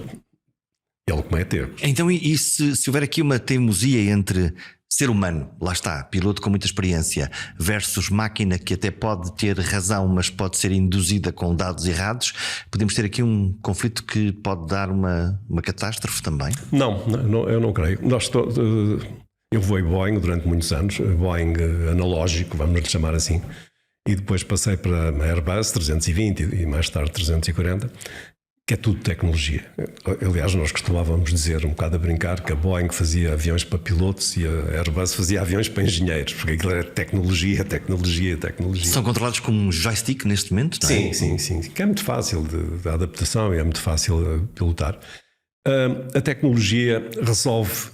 ele comete erros. Então, e se houver aqui uma teimosia entre ser humano, lá está, piloto com muita experiência, versus máquina que até pode ter razão, mas pode ser induzida com dados errados, podemos ter aqui um conflito que pode dar uma catástrofe também? Não, eu não creio. Eu voei Boeing durante muitos anos, Boeing analógico, vamos lhe chamar assim, e depois passei para a Airbus 320 e mais tarde 340, que é tudo tecnologia. Aliás, nós costumávamos dizer, um bocado a brincar, que a Boeing fazia aviões para pilotos e a Airbus fazia aviões para engenheiros, porque aquilo era tecnologia. São controlados com um joystick neste momento, não é? Sim, que é muito fácil de adaptação e é muito fácil pilotar. A tecnologia resolve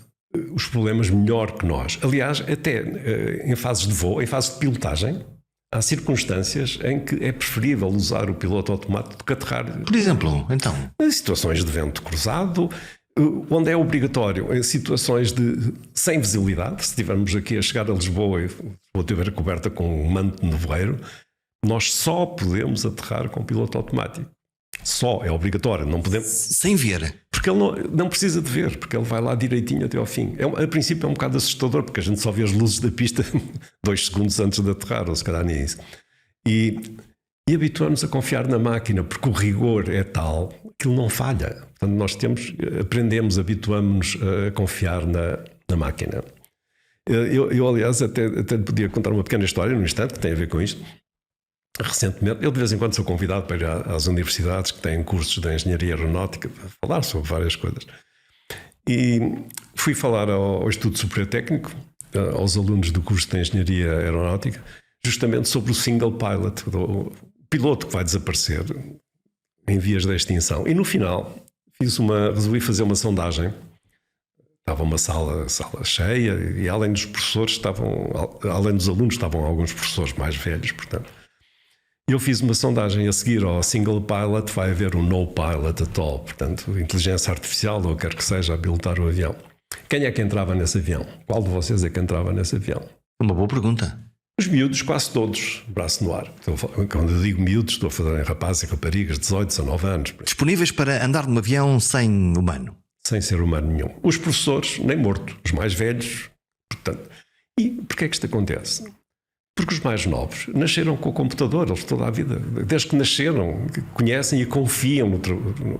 os problemas melhor que nós. Aliás, até em fases de voo, em fases de pilotagem, há circunstâncias em que é preferível usar o piloto automático do que aterrar. Por exemplo, então? Em situações de vento cruzado, onde é obrigatório, em situações sem visibilidade, se estivermos aqui a chegar a Lisboa e vou tiver coberta com um manto de nevoeiro, nós só podemos aterrar com o piloto automático. Só, é obrigatório, não podemos. Sem ver. Porque ele não precisa de ver, porque ele vai lá direitinho até ao fim. A princípio é um bocado assustador, porque a gente só vê as luzes da pista 2 segundos antes de aterrar, ou se calhar nem isso. E habituamos a confiar na máquina, porque o rigor é tal que ele não falha. Portanto, nós aprendemos, habituamos-nos a confiar na máquina. Eu, aliás, até podia contar uma pequena história num instante que tem a ver com isto. Recentemente, eu de vez em quando sou convidado para ir às universidades que têm cursos de engenharia aeronáutica para falar sobre várias coisas. E fui falar ao Instituto Superior Técnico, aos alunos do curso de engenharia aeronáutica, justamente sobre o single pilot, o piloto que vai desaparecer em vias de extinção. E no final resolvi fazer uma sondagem. Estava uma sala cheia e além dos professores além dos alunos estavam alguns professores mais velhos, portanto. Eu fiz uma sondagem a seguir ao single pilot, vai haver um no pilot at all, portanto, inteligência artificial ou quer que seja a pilotar o avião. Quem é que entrava nesse avião? Qual de vocês é que entrava nesse avião? Uma boa pergunta. Os miúdos, quase todos, braço no ar. Quando eu digo miúdos, estou a falar em rapazes e raparigas de 18, 19 anos. Disponíveis para andar num avião sem humano? Sem ser humano nenhum. Os professores, nem morto. Os mais velhos, portanto. E porquê é que isto acontece? Porque os mais novos nasceram com o computador, eles toda a vida, desde que nasceram, conhecem e confiam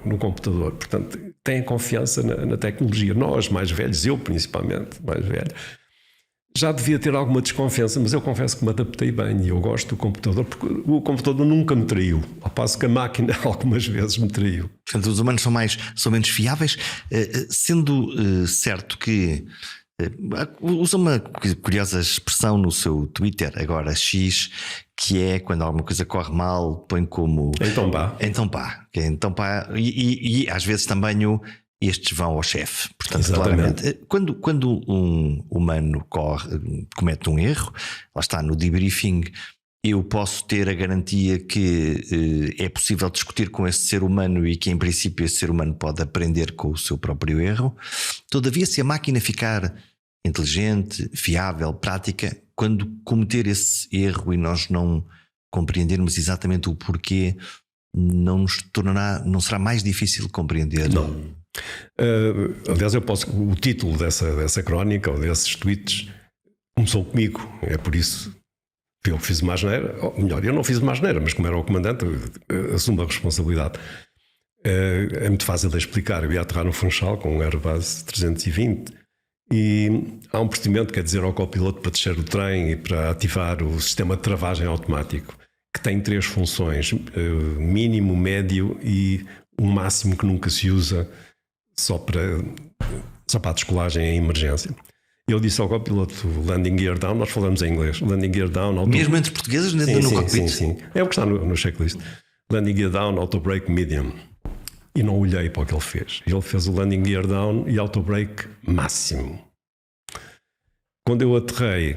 no computador. Portanto, têm confiança na tecnologia. Nós, mais velhos, eu principalmente, mais velho, já devia ter alguma desconfiança, mas eu confesso que me adaptei bem e eu gosto do computador, porque o computador nunca me traiu, ao passo que a máquina algumas vezes me traiu. Portanto, os humanos são menos fiáveis, sendo certo que usa uma curiosa expressão no seu Twitter, agora X, que é quando alguma coisa corre mal, põe como Então pá. E às vezes também estes vão ao chefe. Portanto, exatamente. Claramente, quando um humano comete um erro, lá está, no debriefing, eu posso ter a garantia que é possível discutir com esse ser humano e que em princípio esse ser humano pode aprender com o seu próprio erro. Todavia, se a máquina ficar inteligente, fiável, prática, quando cometer esse erro e nós não compreendermos exatamente o porquê, não será mais difícil compreender? Não. Aliás, o título dessa crónica ou desses tweets começou comigo, é por isso que eu fiz uma asneira, ou melhor, eu não fiz uma asneira, mas como era o comandante, assumo a responsabilidade. É muito fácil de explicar. Eu ia aterrar no Funchal com um Airbus 320 e há um procedimento, quer dizer, ao copiloto para descer o trem e para ativar o sistema de travagem automático, que tem 3 funções, mínimo, médio e o máximo, que nunca se usa, só para a descolagem em emergência. Eu disse ao copiloto, landing gear down, nós falamos em inglês, landing gear down... Mesmo entre portugueses no cockpit? Sim. É o que está no checklist. Landing gear down, auto brake medium. E não olhei para o que ele fez. Ele fez o landing gear down e auto brake máximo. Quando eu aterrei,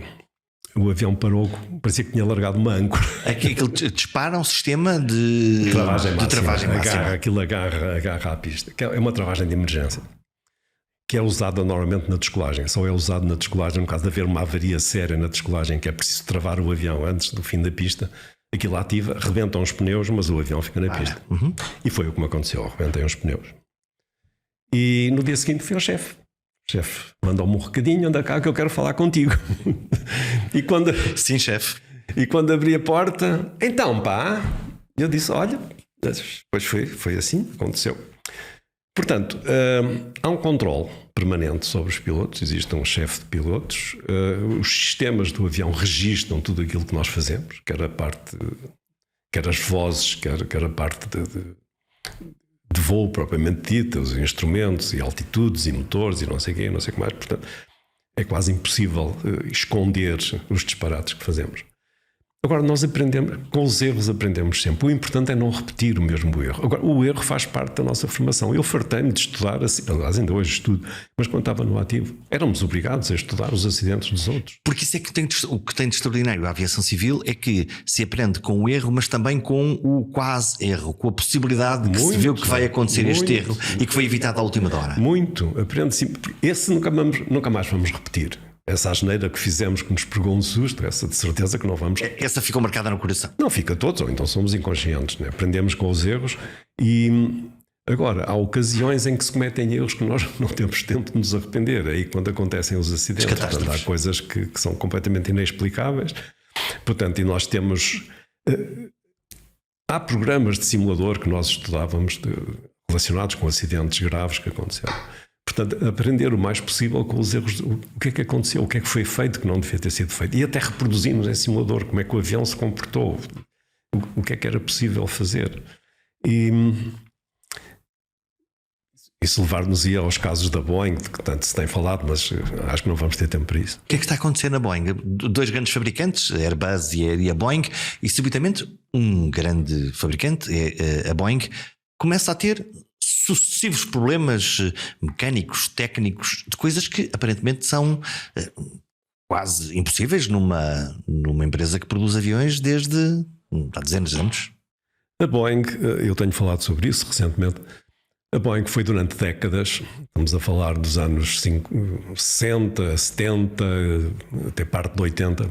o avião parou, parecia que tinha largado uma âncora. Aquilo dispara um sistema de travagem máxima. Aquilo agarra a pista. É uma travagem de emergência. que é usada normalmente na descolagem. Só é usado na descolagem no caso de haver uma avaria séria na descolagem, que é preciso travar o avião antes do fim da pista. Aquilo ativa, rebentam os pneus, mas o avião fica na pista. E foi o que me aconteceu, rebentei os pneus. E no dia seguinte fui ao chefe. O chefe mandou-me um recadinho, anda cá que eu quero falar contigo. Sim, chefe. E quando abri a porta, então pá, eu disse, olha, depois foi assim, aconteceu. Portanto, há um controle permanente sobre os pilotos, existe um chefe de pilotos, os sistemas do avião registram tudo aquilo que nós fazemos, quer as vozes, quer a parte de voo propriamente dita, os instrumentos e altitudes e motores e não sei o quê, não sei o que mais. Portanto, é quase impossível esconder os disparates que fazemos. Agora, nós aprendemos, com os erros aprendemos sempre. O importante é não repetir o mesmo erro. Agora, o erro faz parte da nossa formação. Eu fartei-me de estudar, aliás, ainda hoje estudo, mas quando estava no ativo, éramos obrigados a estudar os acidentes dos outros. Porque isso é que o que tem de extraordinário a aviação civil é que se aprende com o erro, mas também com o quase erro, com a possibilidade de que se vê o que vai acontecer este erro e que foi evitado à última hora. Muito, aprende-se. Esse nunca mais vamos repetir. Essa asneira que fizemos que nos pegou um susto, essa de certeza que não vamos. Essa ficou marcada no coração. Não fica todos, ou então somos inconscientes, né? Aprendemos com os erros e agora há ocasiões em que se cometem erros que nós não temos tempo de nos arrepender. Aí quando acontecem os acidentes, portanto, há coisas que são completamente inexplicáveis. Portanto, e nós temos. Há programas de simulador que nós estudávamos relacionados com acidentes graves que aconteceram. Portanto, aprender o mais possível com os erros, o que é que aconteceu, o que é que foi feito que não devia ter sido feito. E até reproduzimos em simulador como é que o avião se comportou, o que é que era possível fazer. E isso levar-nos-ia aos casos da Boeing, de que tanto se tem falado, mas acho que não vamos ter tempo para isso. O que é que está a acontecer na Boeing? Dois grandes fabricantes, a Airbus e a Boeing, e subitamente um grande fabricante, a Boeing, começa a ter sucessivos problemas mecânicos, técnicos, de coisas que aparentemente são quase impossíveis numa empresa que produz aviões desde há dezenas de anos. A Boeing, eu tenho falado sobre isso recentemente, a Boeing foi durante décadas, estamos a falar dos anos 60, 70, até parte de 80,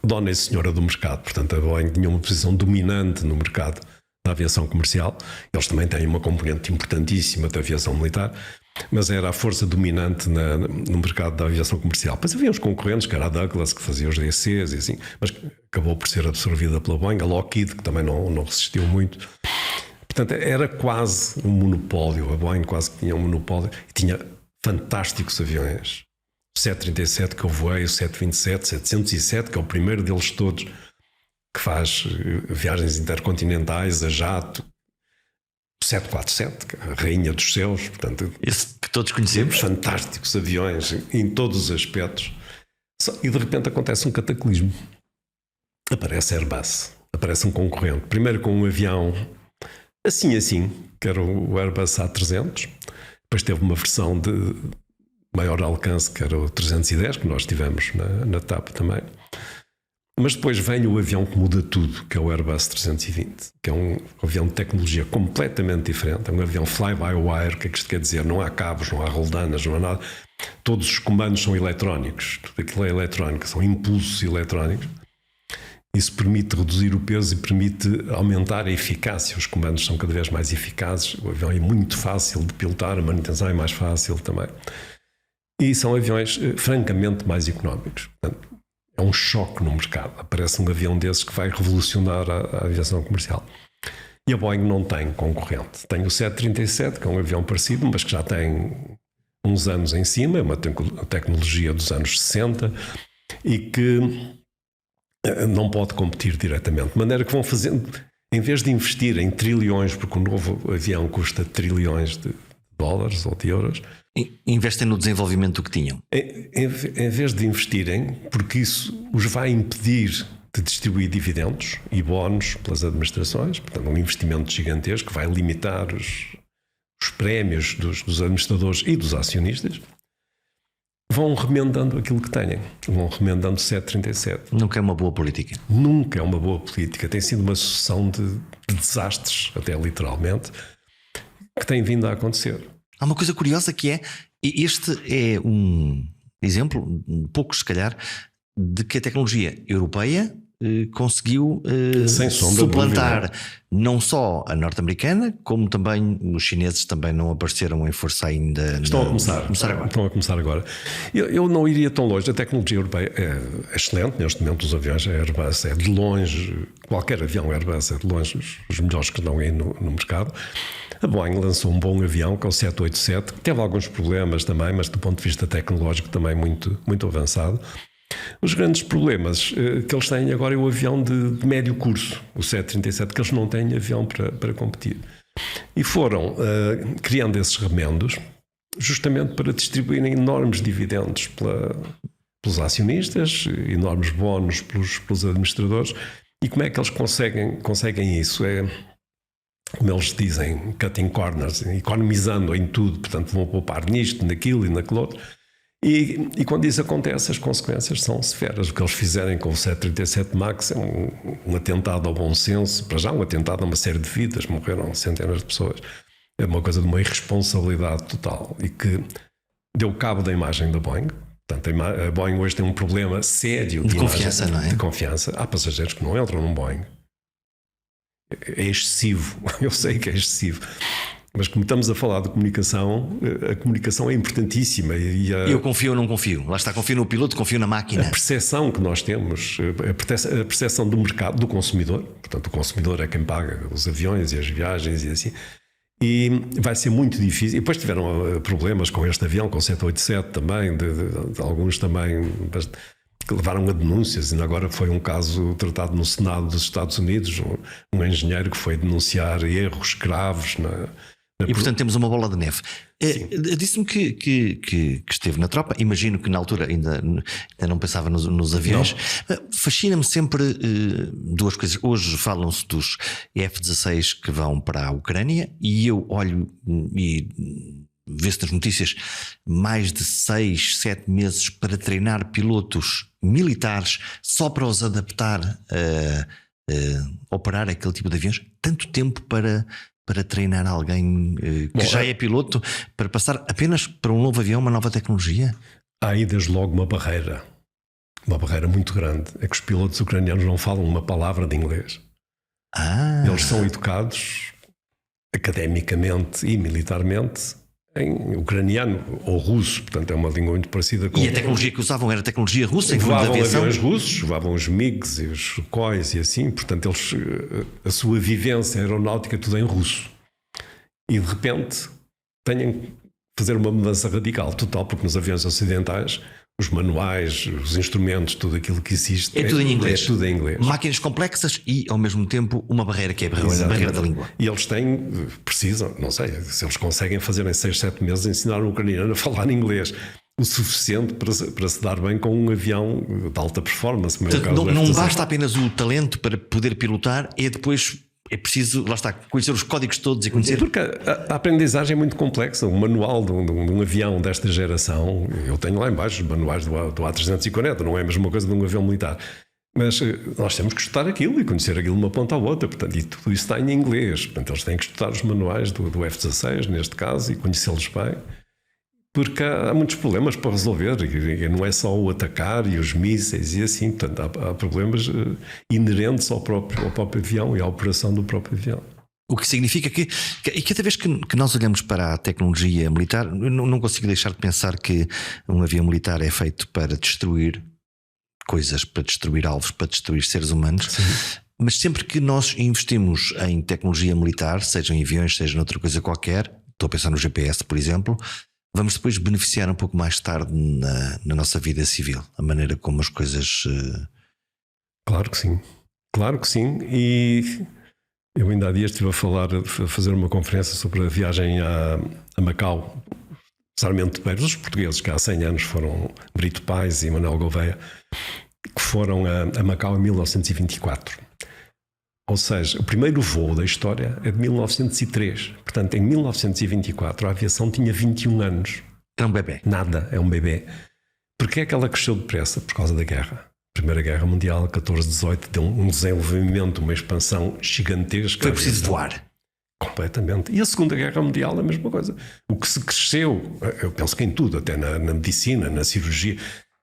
dona e senhora do mercado. Portanto, a Boeing tinha uma posição dominante no mercado da aviação comercial. Eles também têm uma componente importantíssima da aviação militar, mas era a força dominante no mercado da aviação comercial. Depois havia os concorrentes, que era a Douglas, que fazia os DCs e assim, mas acabou por ser absorvida pela Boeing, a Lockheed, que também não resistiu muito. Portanto, era quase um monopólio. A Boeing quase que tinha um monopólio e tinha fantásticos aviões. O 737 que eu voei, o 727, 707, que é o primeiro deles todos, que faz viagens intercontinentais a jato. O 747, que é a rainha dos céus, portanto, esse que todos conhecemos. Fantásticos aviões em todos os aspectos. E de repente acontece um cataclismo. Aparece a Airbus, aparece um concorrente. Primeiro com um avião assim, que era o Airbus A300. Depois teve uma versão de maior alcance, que era o 310, que nós tivemos na TAP também. Mas depois vem o avião que muda tudo, que é o Airbus 320, que é um avião de tecnologia completamente diferente. É um avião fly-by-wire. O que é que isto quer dizer? Não há cabos, não há roldanas, não há nada. Todos os comandos são eletrónicos. Tudo aquilo é eletrónico, são impulsos eletrónicos. Isso permite reduzir o peso e permite aumentar a eficácia. Os comandos são cada vez mais eficazes. O avião é muito fácil de pilotar, a manutenção é mais fácil também. E são aviões francamente mais económicos. Portanto, é um choque no mercado. Aparece um avião desses que vai revolucionar a aviação comercial. E a Boeing não tem concorrente. Tem o 737, que é um avião parecido, mas que já tem uns anos em cima, é uma tecnologia dos anos 60 e que não pode competir diretamente. De maneira que vão fazendo, em vez de investir em trilhões, porque o novo avião custa trilhões de dólares ou de euros, investem no desenvolvimento do que tinham. Em vez de investirem, porque isso os vai impedir de distribuir dividendos e bónus pelas administrações, portanto um investimento gigantesco que vai limitar os prémios dos administradores e dos acionistas, vão remendando aquilo que têm, vão remendando 737. Nunca é uma boa política. Nunca é uma boa política. Tem sido uma sucessão de desastres, até literalmente, que tem vindo a acontecer. Há uma coisa curiosa que é, este é um exemplo, poucos se calhar, de que a tecnologia europeia conseguiu suplantar não só a norte-americana, como também os chineses também não apareceram em força ainda. Estão a começar agora. Eu não iria tão longe. A tecnologia europeia é excelente. Neste momento os aviões Airbus é de longe, qualquer avião Airbus é de longe os melhores que estão aí no mercado. A Boeing lançou um bom avião, que é o 787, que teve alguns problemas também, mas do ponto de vista tecnológico também muito, muito avançado. Os grandes problemas que eles têm agora é o avião de médio curso, o 737, que eles não têm avião para competir. E foram criando esses remendos justamente para distribuírem enormes dividendos pelos acionistas, enormes bónus pelos administradores. E como é que eles conseguem isso? É, como eles dizem, cutting corners, economizando em tudo, portanto vão poupar nisto, naquilo e naquilo outro. E quando isso acontece, as consequências são severas. O que eles fizerem com o 737 MAX é um atentado ao bom senso, para já um atentado a uma série de vidas, morreram centenas de pessoas. É uma coisa de uma irresponsabilidade total e que deu cabo da imagem da Boeing. Portanto, a Boeing hoje tem um problema sério de confiança, não é? De confiança. Há passageiros que não entram num Boeing. É excessivo, eu sei que é excessivo. Mas como estamos a falar de comunicação, a comunicação é importantíssima. Eu confio ou não confio? Lá está, confio no piloto, confio na máquina. A percepção que nós temos, a percepção do mercado, do consumidor, portanto o consumidor é quem paga os aviões e as viagens e assim, e vai ser muito difícil. E depois tiveram problemas com este avião, com o 787 também, de alguns também que levaram a denúncias. E agora foi um caso tratado no Senado dos Estados Unidos, um engenheiro que foi denunciar erros graves e portanto temos uma bola de neve. Disse-me que esteve na tropa. Imagino que na altura ainda não pensava nos aviões. Fascina-me sempre duas coisas. Hoje falam-se dos F-16 que vão para a Ucrânia e eu olho e vê-se nas notícias mais de 6, 7 meses para treinar pilotos militares só para os adaptar a operar aquele tipo de aviões. Tanto tempo para treinar alguém que já é piloto, para passar apenas para um novo avião, uma nova tecnologia? Há aí desde logo uma barreira muito grande. É que os pilotos ucranianos não falam uma palavra de inglês. Eles são educados academicamente e militarmente em ucraniano ou russo, portanto é uma língua muito parecida com... E a tecnologia que usavam era tecnologia russa? Levavam aviões russos, levavam os MiGs e os Sukhoi e assim, portanto eles, a sua vivência aeronáutica tudo em russo. E de repente têm que fazer uma mudança radical, total, porque nos aviões ocidentais os manuais, os instrumentos, tudo aquilo que existe é tudo em inglês. É tudo em inglês. Máquinas complexas e ao mesmo tempo uma barreira que é a barreira da língua. E eles precisam, não sei, se eles conseguem fazer em 6, 7 meses ensinar um ucraniano a falar inglês o suficiente para se dar bem com um avião de alta performance. Portanto, não basta apenas o talento para poder pilotar, é preciso, lá está, conhecer os códigos todos e conhecer... Porque a aprendizagem é muito complexa. O manual de um avião desta geração, eu tenho lá em baixo os manuais do A340, não é a mesma coisa de um avião militar. Mas nós temos que estudar aquilo e conhecer aquilo de uma ponta à outra. Portanto, e tudo isso está em inglês. Portanto, eles têm que estudar os manuais do F-16, neste caso, e conhecê-los bem. Porque há muitos problemas para resolver e não é só o atacar e os mísseis e assim, portanto há problemas inerentes ao próprio avião e à operação do próprio avião. O que significa que cada vez que nós olhamos para a tecnologia militar, não consigo deixar de pensar que um avião militar é feito para destruir coisas, para destruir alvos, para destruir seres humanos. Sim. Mas sempre que nós investimos em tecnologia militar, seja em aviões, seja noutra coisa qualquer, estou a pensar no GPS, por exemplo, vamos depois beneficiar um pouco mais tarde na nossa vida civil, a maneira como as coisas... Claro que sim. E eu ainda há dias estive a fazer uma conferência sobre a viagem a Macau. Sarmento de Peiros, os portugueses que há 100 anos foram, Brito Pais e Manuel Gouveia, que foram a Macau em 1924. Ou seja, o primeiro voo da história é de 1903. Portanto, em 1924 a aviação tinha 21 anos. Era um bebê. Nada, é um bebê. Porquê é que ela cresceu depressa? Por causa da guerra. Primeira Guerra Mundial, 14-18, deu um desenvolvimento, uma expansão gigantesca. Foi preciso voar. Completamente. E a Segunda Guerra Mundial é a mesma coisa. O que se cresceu, eu penso que em tudo, até na medicina, na cirurgia,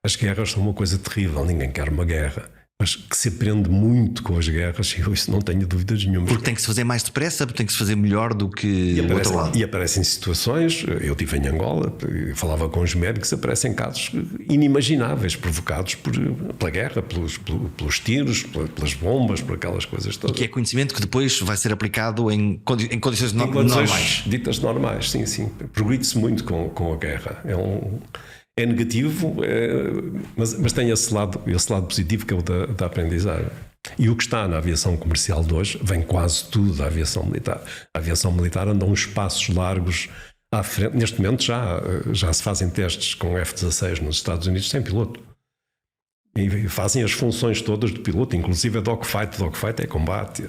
as guerras são uma coisa terrível, ninguém quer uma guerra. Mas que se aprende muito com as guerras, eu isso não tenho dúvidas nenhuma. Porque tem que se fazer mais depressa, porque tem que se fazer melhor do que o outro lado. E aparecem situações, eu estive em Angola, falava com os médicos, aparecem casos inimagináveis, provocados pela guerra, pelos tiros, pelas bombas, por aquelas coisas todas. E que é conhecimento que depois vai ser aplicado em condições normais. Ditas normais, sim. Progride-se muito com a guerra. É negativo, mas tem esse lado positivo que é o da aprendizagem. E o que está na aviação comercial de hoje vem quase tudo da aviação militar. A aviação militar anda uns passos largos à frente. Neste momento já se fazem testes com F-16 nos Estados Unidos sem piloto. E fazem as funções todas do piloto, inclusive a dogfight. Dogfight é combate.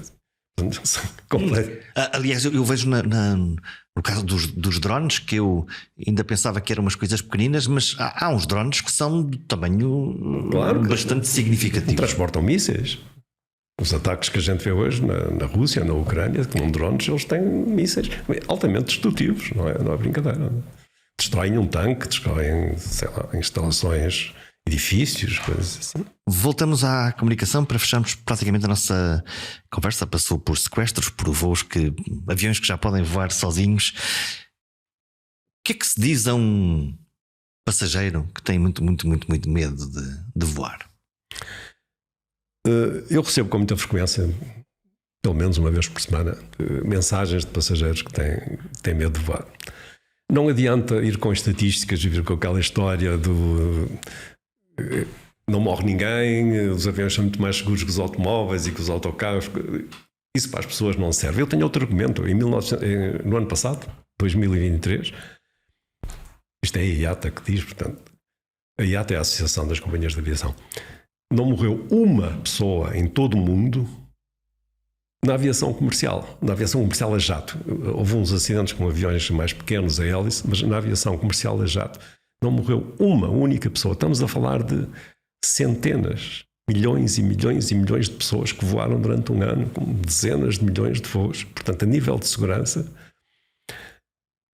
Aliás, eu vejo no caso dos drones, que eu ainda pensava que eram umas coisas pequeninas, mas há uns drones que são de tamanho bastante significativo. Transportam mísseis. Os ataques que a gente vê hoje na Rússia, na Ucrânia, com drones, eles têm mísseis altamente destrutivos, não é brincadeira. Destroem um tanque, destroem, sei lá, instalações, edifícios, coisas assim. Voltamos à comunicação para fecharmos praticamente a nossa conversa. Passou por sequestros, por aviões que já podem voar sozinhos. O que é que se diz a um passageiro que tem muito medo de voar? Eu recebo com muita frequência, pelo menos uma vez por semana, mensagens de passageiros que têm medo de voar. Não adianta ir com estatísticas e vir com aquela história do não morre ninguém, os aviões são muito mais seguros que os automóveis e que os autocarros. Isso para as pessoas não serve. Eu tenho outro argumento. No ano passado, 2023, isto é a IATA que diz, portanto, a IATA é a Associação das Companhias de Aviação. Não morreu uma pessoa em todo o mundo na aviação comercial. Na aviação comercial a jato. Houve uns acidentes com aviões mais pequenos, a hélice, mas na aviação comercial a jato não morreu uma única pessoa. Estamos a falar de centenas, milhões e milhões e milhões de pessoas que voaram durante um ano, com dezenas de milhões de voos. Portanto, a nível de segurança,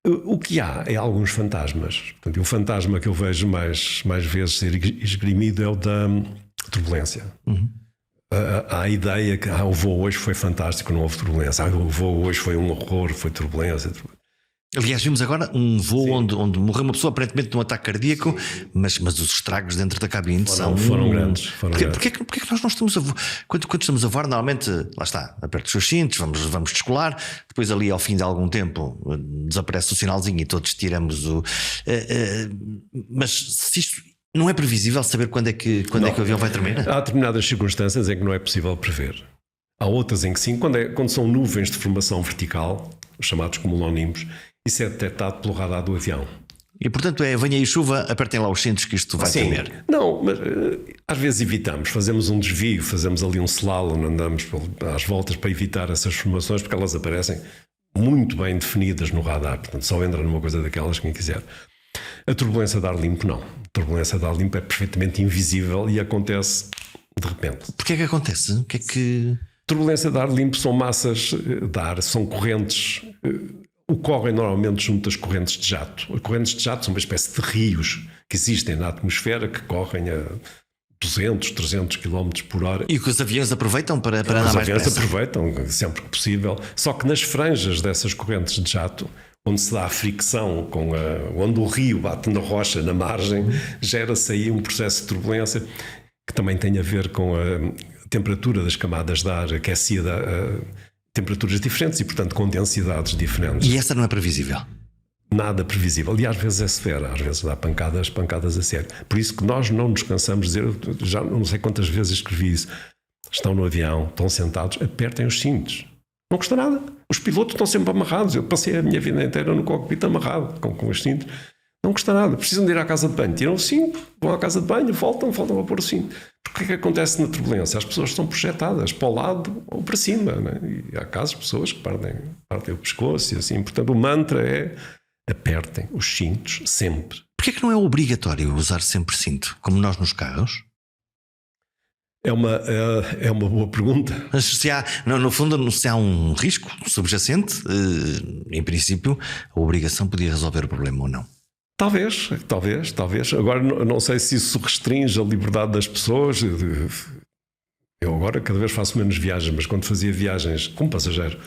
o que há é alguns fantasmas. Portanto, o fantasma que eu vejo mais vezes ser esgrimido é o da turbulência. Uhum. Há a ideia que o voo hoje foi fantástico, não houve turbulência. O voo hoje foi um horror, foi turbulência. Aliás, vimos agora um voo onde morreu uma pessoa aparentemente de um ataque cardíaco, mas os estragos dentro da cabine foram grandes. Porquê que nós não estamos a voar? Quando estamos a voar, normalmente, lá está, aperta os seus cintos, vamos descolar, depois ali ao fim de algum tempo desaparece o sinalzinho e todos tiramos o... mas se isto não é previsível saber quando é que o avião vai terminar? Há determinadas circunstâncias em que não é possível prever. Há outras em que sim, quando são nuvens de formação vertical, chamados cumulonimbus, isso é detectado pelo radar do avião. E portanto venha aí chuva, apertem lá os cintos que isto vai tremer. Não, mas às vezes evitamos, fazemos um desvio, fazemos ali um slalom, andamos às voltas para evitar essas formações, porque elas aparecem muito bem definidas no radar, portanto só entra numa coisa daquelas quem quiser. A turbulência de ar limpo não. A turbulência de ar limpo é perfeitamente invisível e acontece de repente. Porquê é que acontece? O que é que... Turbulência de ar limpo são massas de ar, são correntes... Ocorrem normalmente junto às correntes de jato. As correntes de jato são uma espécie de rios que existem na atmosfera que correm a 200, 300 km por hora. E que os aviões aproveitam para andar mais depressa. Os aviões aproveitam sempre que possível. Só que nas franjas dessas correntes de jato, onde se dá a fricção, onde o rio bate na rocha, na margem, gera-se aí um processo de turbulência que também tem a ver com a temperatura das camadas de ar aquecida temperaturas diferentes e, portanto, com densidades diferentes. E essa não é previsível? Nada previsível. E às vezes é severa, às vezes dá pancadas a sério. Por isso que nós não nos cansamos de dizer, já não sei quantas vezes escrevi isso, estão no avião, estão sentados, apertem os cintos. Não custa nada. Os pilotos estão sempre amarrados. Eu passei a minha vida inteira no cockpit amarrado, com os cintos. Não custa nada. Precisam de ir à casa de banho, tiram o cinto, vão à casa de banho, voltam a pôr o cinto. Porque o que é que acontece na turbulência? As pessoas estão projetadas para o lado ou para cima, né? E há casos de pessoas que partem o pescoço e assim. Portanto, o mantra é apertem os cintos sempre. Porquê é que não é obrigatório usar sempre cinto, como nós nos carros? É uma boa pergunta. Mas se há, no fundo, se há um risco subjacente, em princípio, a obrigação podia resolver o problema ou não. Talvez. Agora não sei se isso restringe a liberdade das pessoas. Eu agora cada vez faço menos viagens, mas quando fazia viagens como passageiro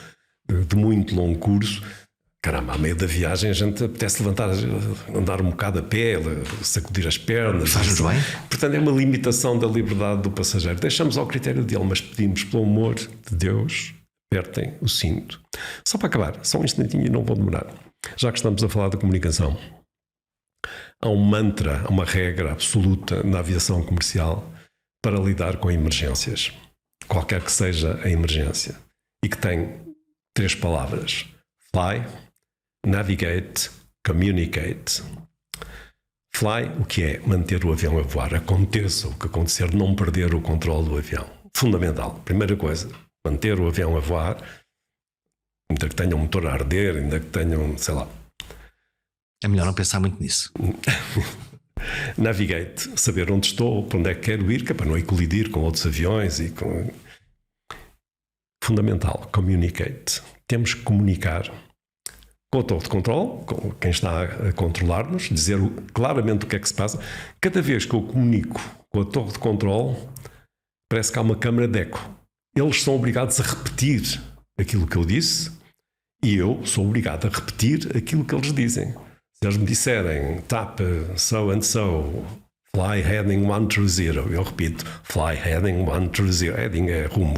de muito longo curso, caramba, à meio da viagem a gente apetece levantar, andar um bocado a pé, sacudir as pernas. Faz-nos bem. Portanto, é uma limitação da liberdade do passageiro. Deixamos ao critério dele, mas pedimos, pelo amor de Deus, apertem o cinto. Só para acabar, só um instantinho e não vou demorar. Já que estamos a falar de comunicação, há um mantra, uma regra absoluta na aviação comercial para lidar com emergências. Qualquer que seja a emergência. E que tem 3 palavras. Fly, navigate, communicate. Fly, o que é? Manter o avião a voar. Aconteça o que acontecer, não perder o controle do avião. Fundamental. Primeira coisa, manter o avião a voar, ainda que tenha um motor a arder, ainda que tenha sei lá. É melhor não pensar muito nisso. Navigate, saber onde estou, para onde é que quero ir, que é para não ir colidir com outros aviões e com... Fundamental, communicate. Temos que comunicar com a torre de controle, com quem está a controlar-nos, dizer claramente o que é que se passa. Cada vez que eu comunico com a torre de controle, parece que há uma câmara de eco. Eles são obrigados a repetir aquilo que eu disse e eu sou obrigado a repetir aquilo que eles dizem. Se eles me disserem tap so and so, fly heading 130, eu repito, fly heading 130, heading é rumo.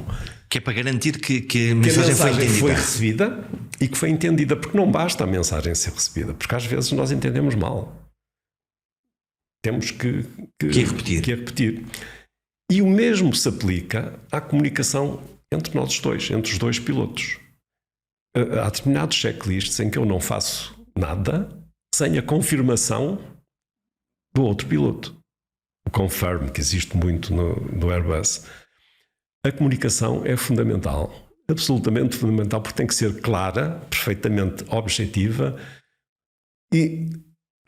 Que é para garantir que a mensagem foi recebida e que foi entendida, porque não basta a mensagem ser recebida, porque às vezes nós entendemos mal. Temos que repetir. E o mesmo se aplica à comunicação entre nós dois, entre os dois pilotos. Há determinados checklists em que eu não faço nada sem a confirmação do outro piloto. O confirm, que existe muito no Airbus. A comunicação é fundamental, absolutamente fundamental, porque tem que ser clara, perfeitamente objetiva e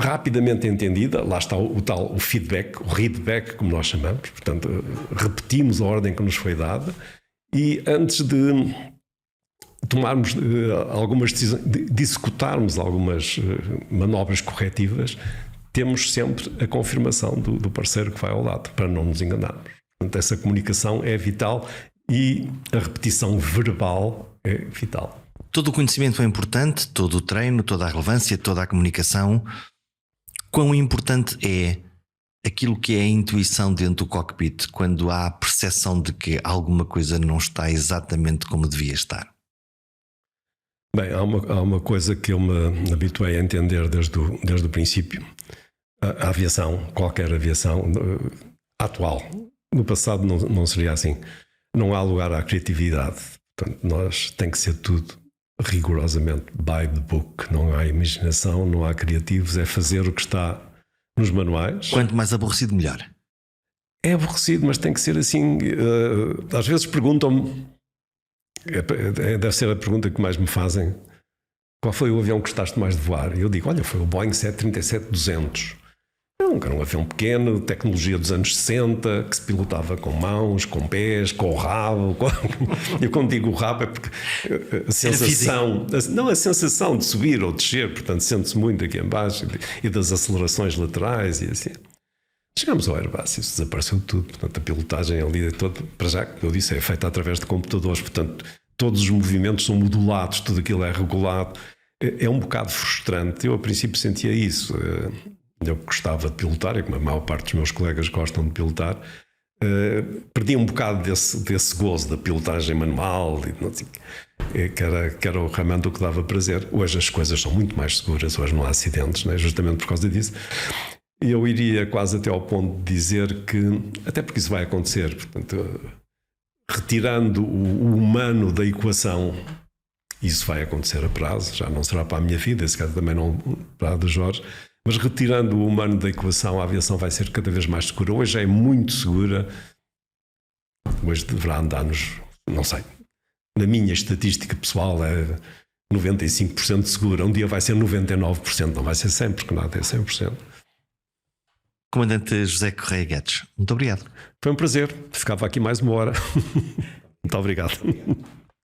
rapidamente entendida. Lá está o feedback, o readback, como nós chamamos. Portanto, repetimos a ordem que nos foi dada e antes de tomarmos algumas decisões, de executarmos algumas manobras corretivas, temos sempre a confirmação do parceiro que vai ao lado, para não nos enganarmos. Portanto, essa comunicação é vital e a repetição verbal é vital. Todo o conhecimento é importante, todo o treino, toda a relevância, toda a comunicação. Quão importante é aquilo que é a intuição dentro do cockpit quando há a percepção de que alguma coisa não está exatamente como devia estar? Bem, há uma coisa que eu me habituei a entender desde o princípio. A aviação, qualquer aviação atual, no passado não seria assim. Não há lugar à criatividade. Portanto, tem que ser tudo rigorosamente by the book. Não há imaginação, não há criativos, é fazer o que está nos manuais. Quanto mais aborrecido, melhor. É aborrecido, mas tem que ser assim. Às vezes perguntam-me, deve ser a pergunta que mais me fazem: qual foi o avião que gostaste mais de voar? E eu digo, olha, foi o Boeing 737-200. Era um avião pequeno, tecnologia dos anos 60, que se pilotava com mãos, com pés, com o rabo. Eu quando digo o rabo é porque a sensação, a sensação de subir ou descer, portanto sente-se muito aqui em baixo, e das acelerações laterais e assim. Chegamos ao Airbus e isso desapareceu tudo. Portanto, a pilotagem ali toda, para já, que eu disse, é feita através de computadores. Portanto, todos os movimentos são modulados, tudo aquilo é regulado. É um bocado frustrante. Eu, a princípio, sentia isso. Eu gostava de pilotar, e como a maior parte dos meus colegas gostam de pilotar, perdi um bocado desse gozo da pilotagem manual, que era realmente o que dava prazer. Hoje as coisas são muito mais seguras, hoje não há acidentes, né? Justamente por causa disso. E eu iria quase até ao ponto de dizer que, até porque isso vai acontecer, portanto, retirando o humano da equação, isso vai acontecer a prazo, já não será para a minha vida, esse caso também não para a de Jorge, mas retirando o humano da equação, a aviação vai ser cada vez mais segura. Hoje é muito segura, hoje deverá andar-nos, não sei, na minha estatística pessoal é 95% segura, um dia vai ser 99%, não vai ser 100%, porque nada é 100%. Comandante José Correia Guedes, muito obrigado. Foi um prazer. Ficava aqui mais uma hora. Muito obrigado.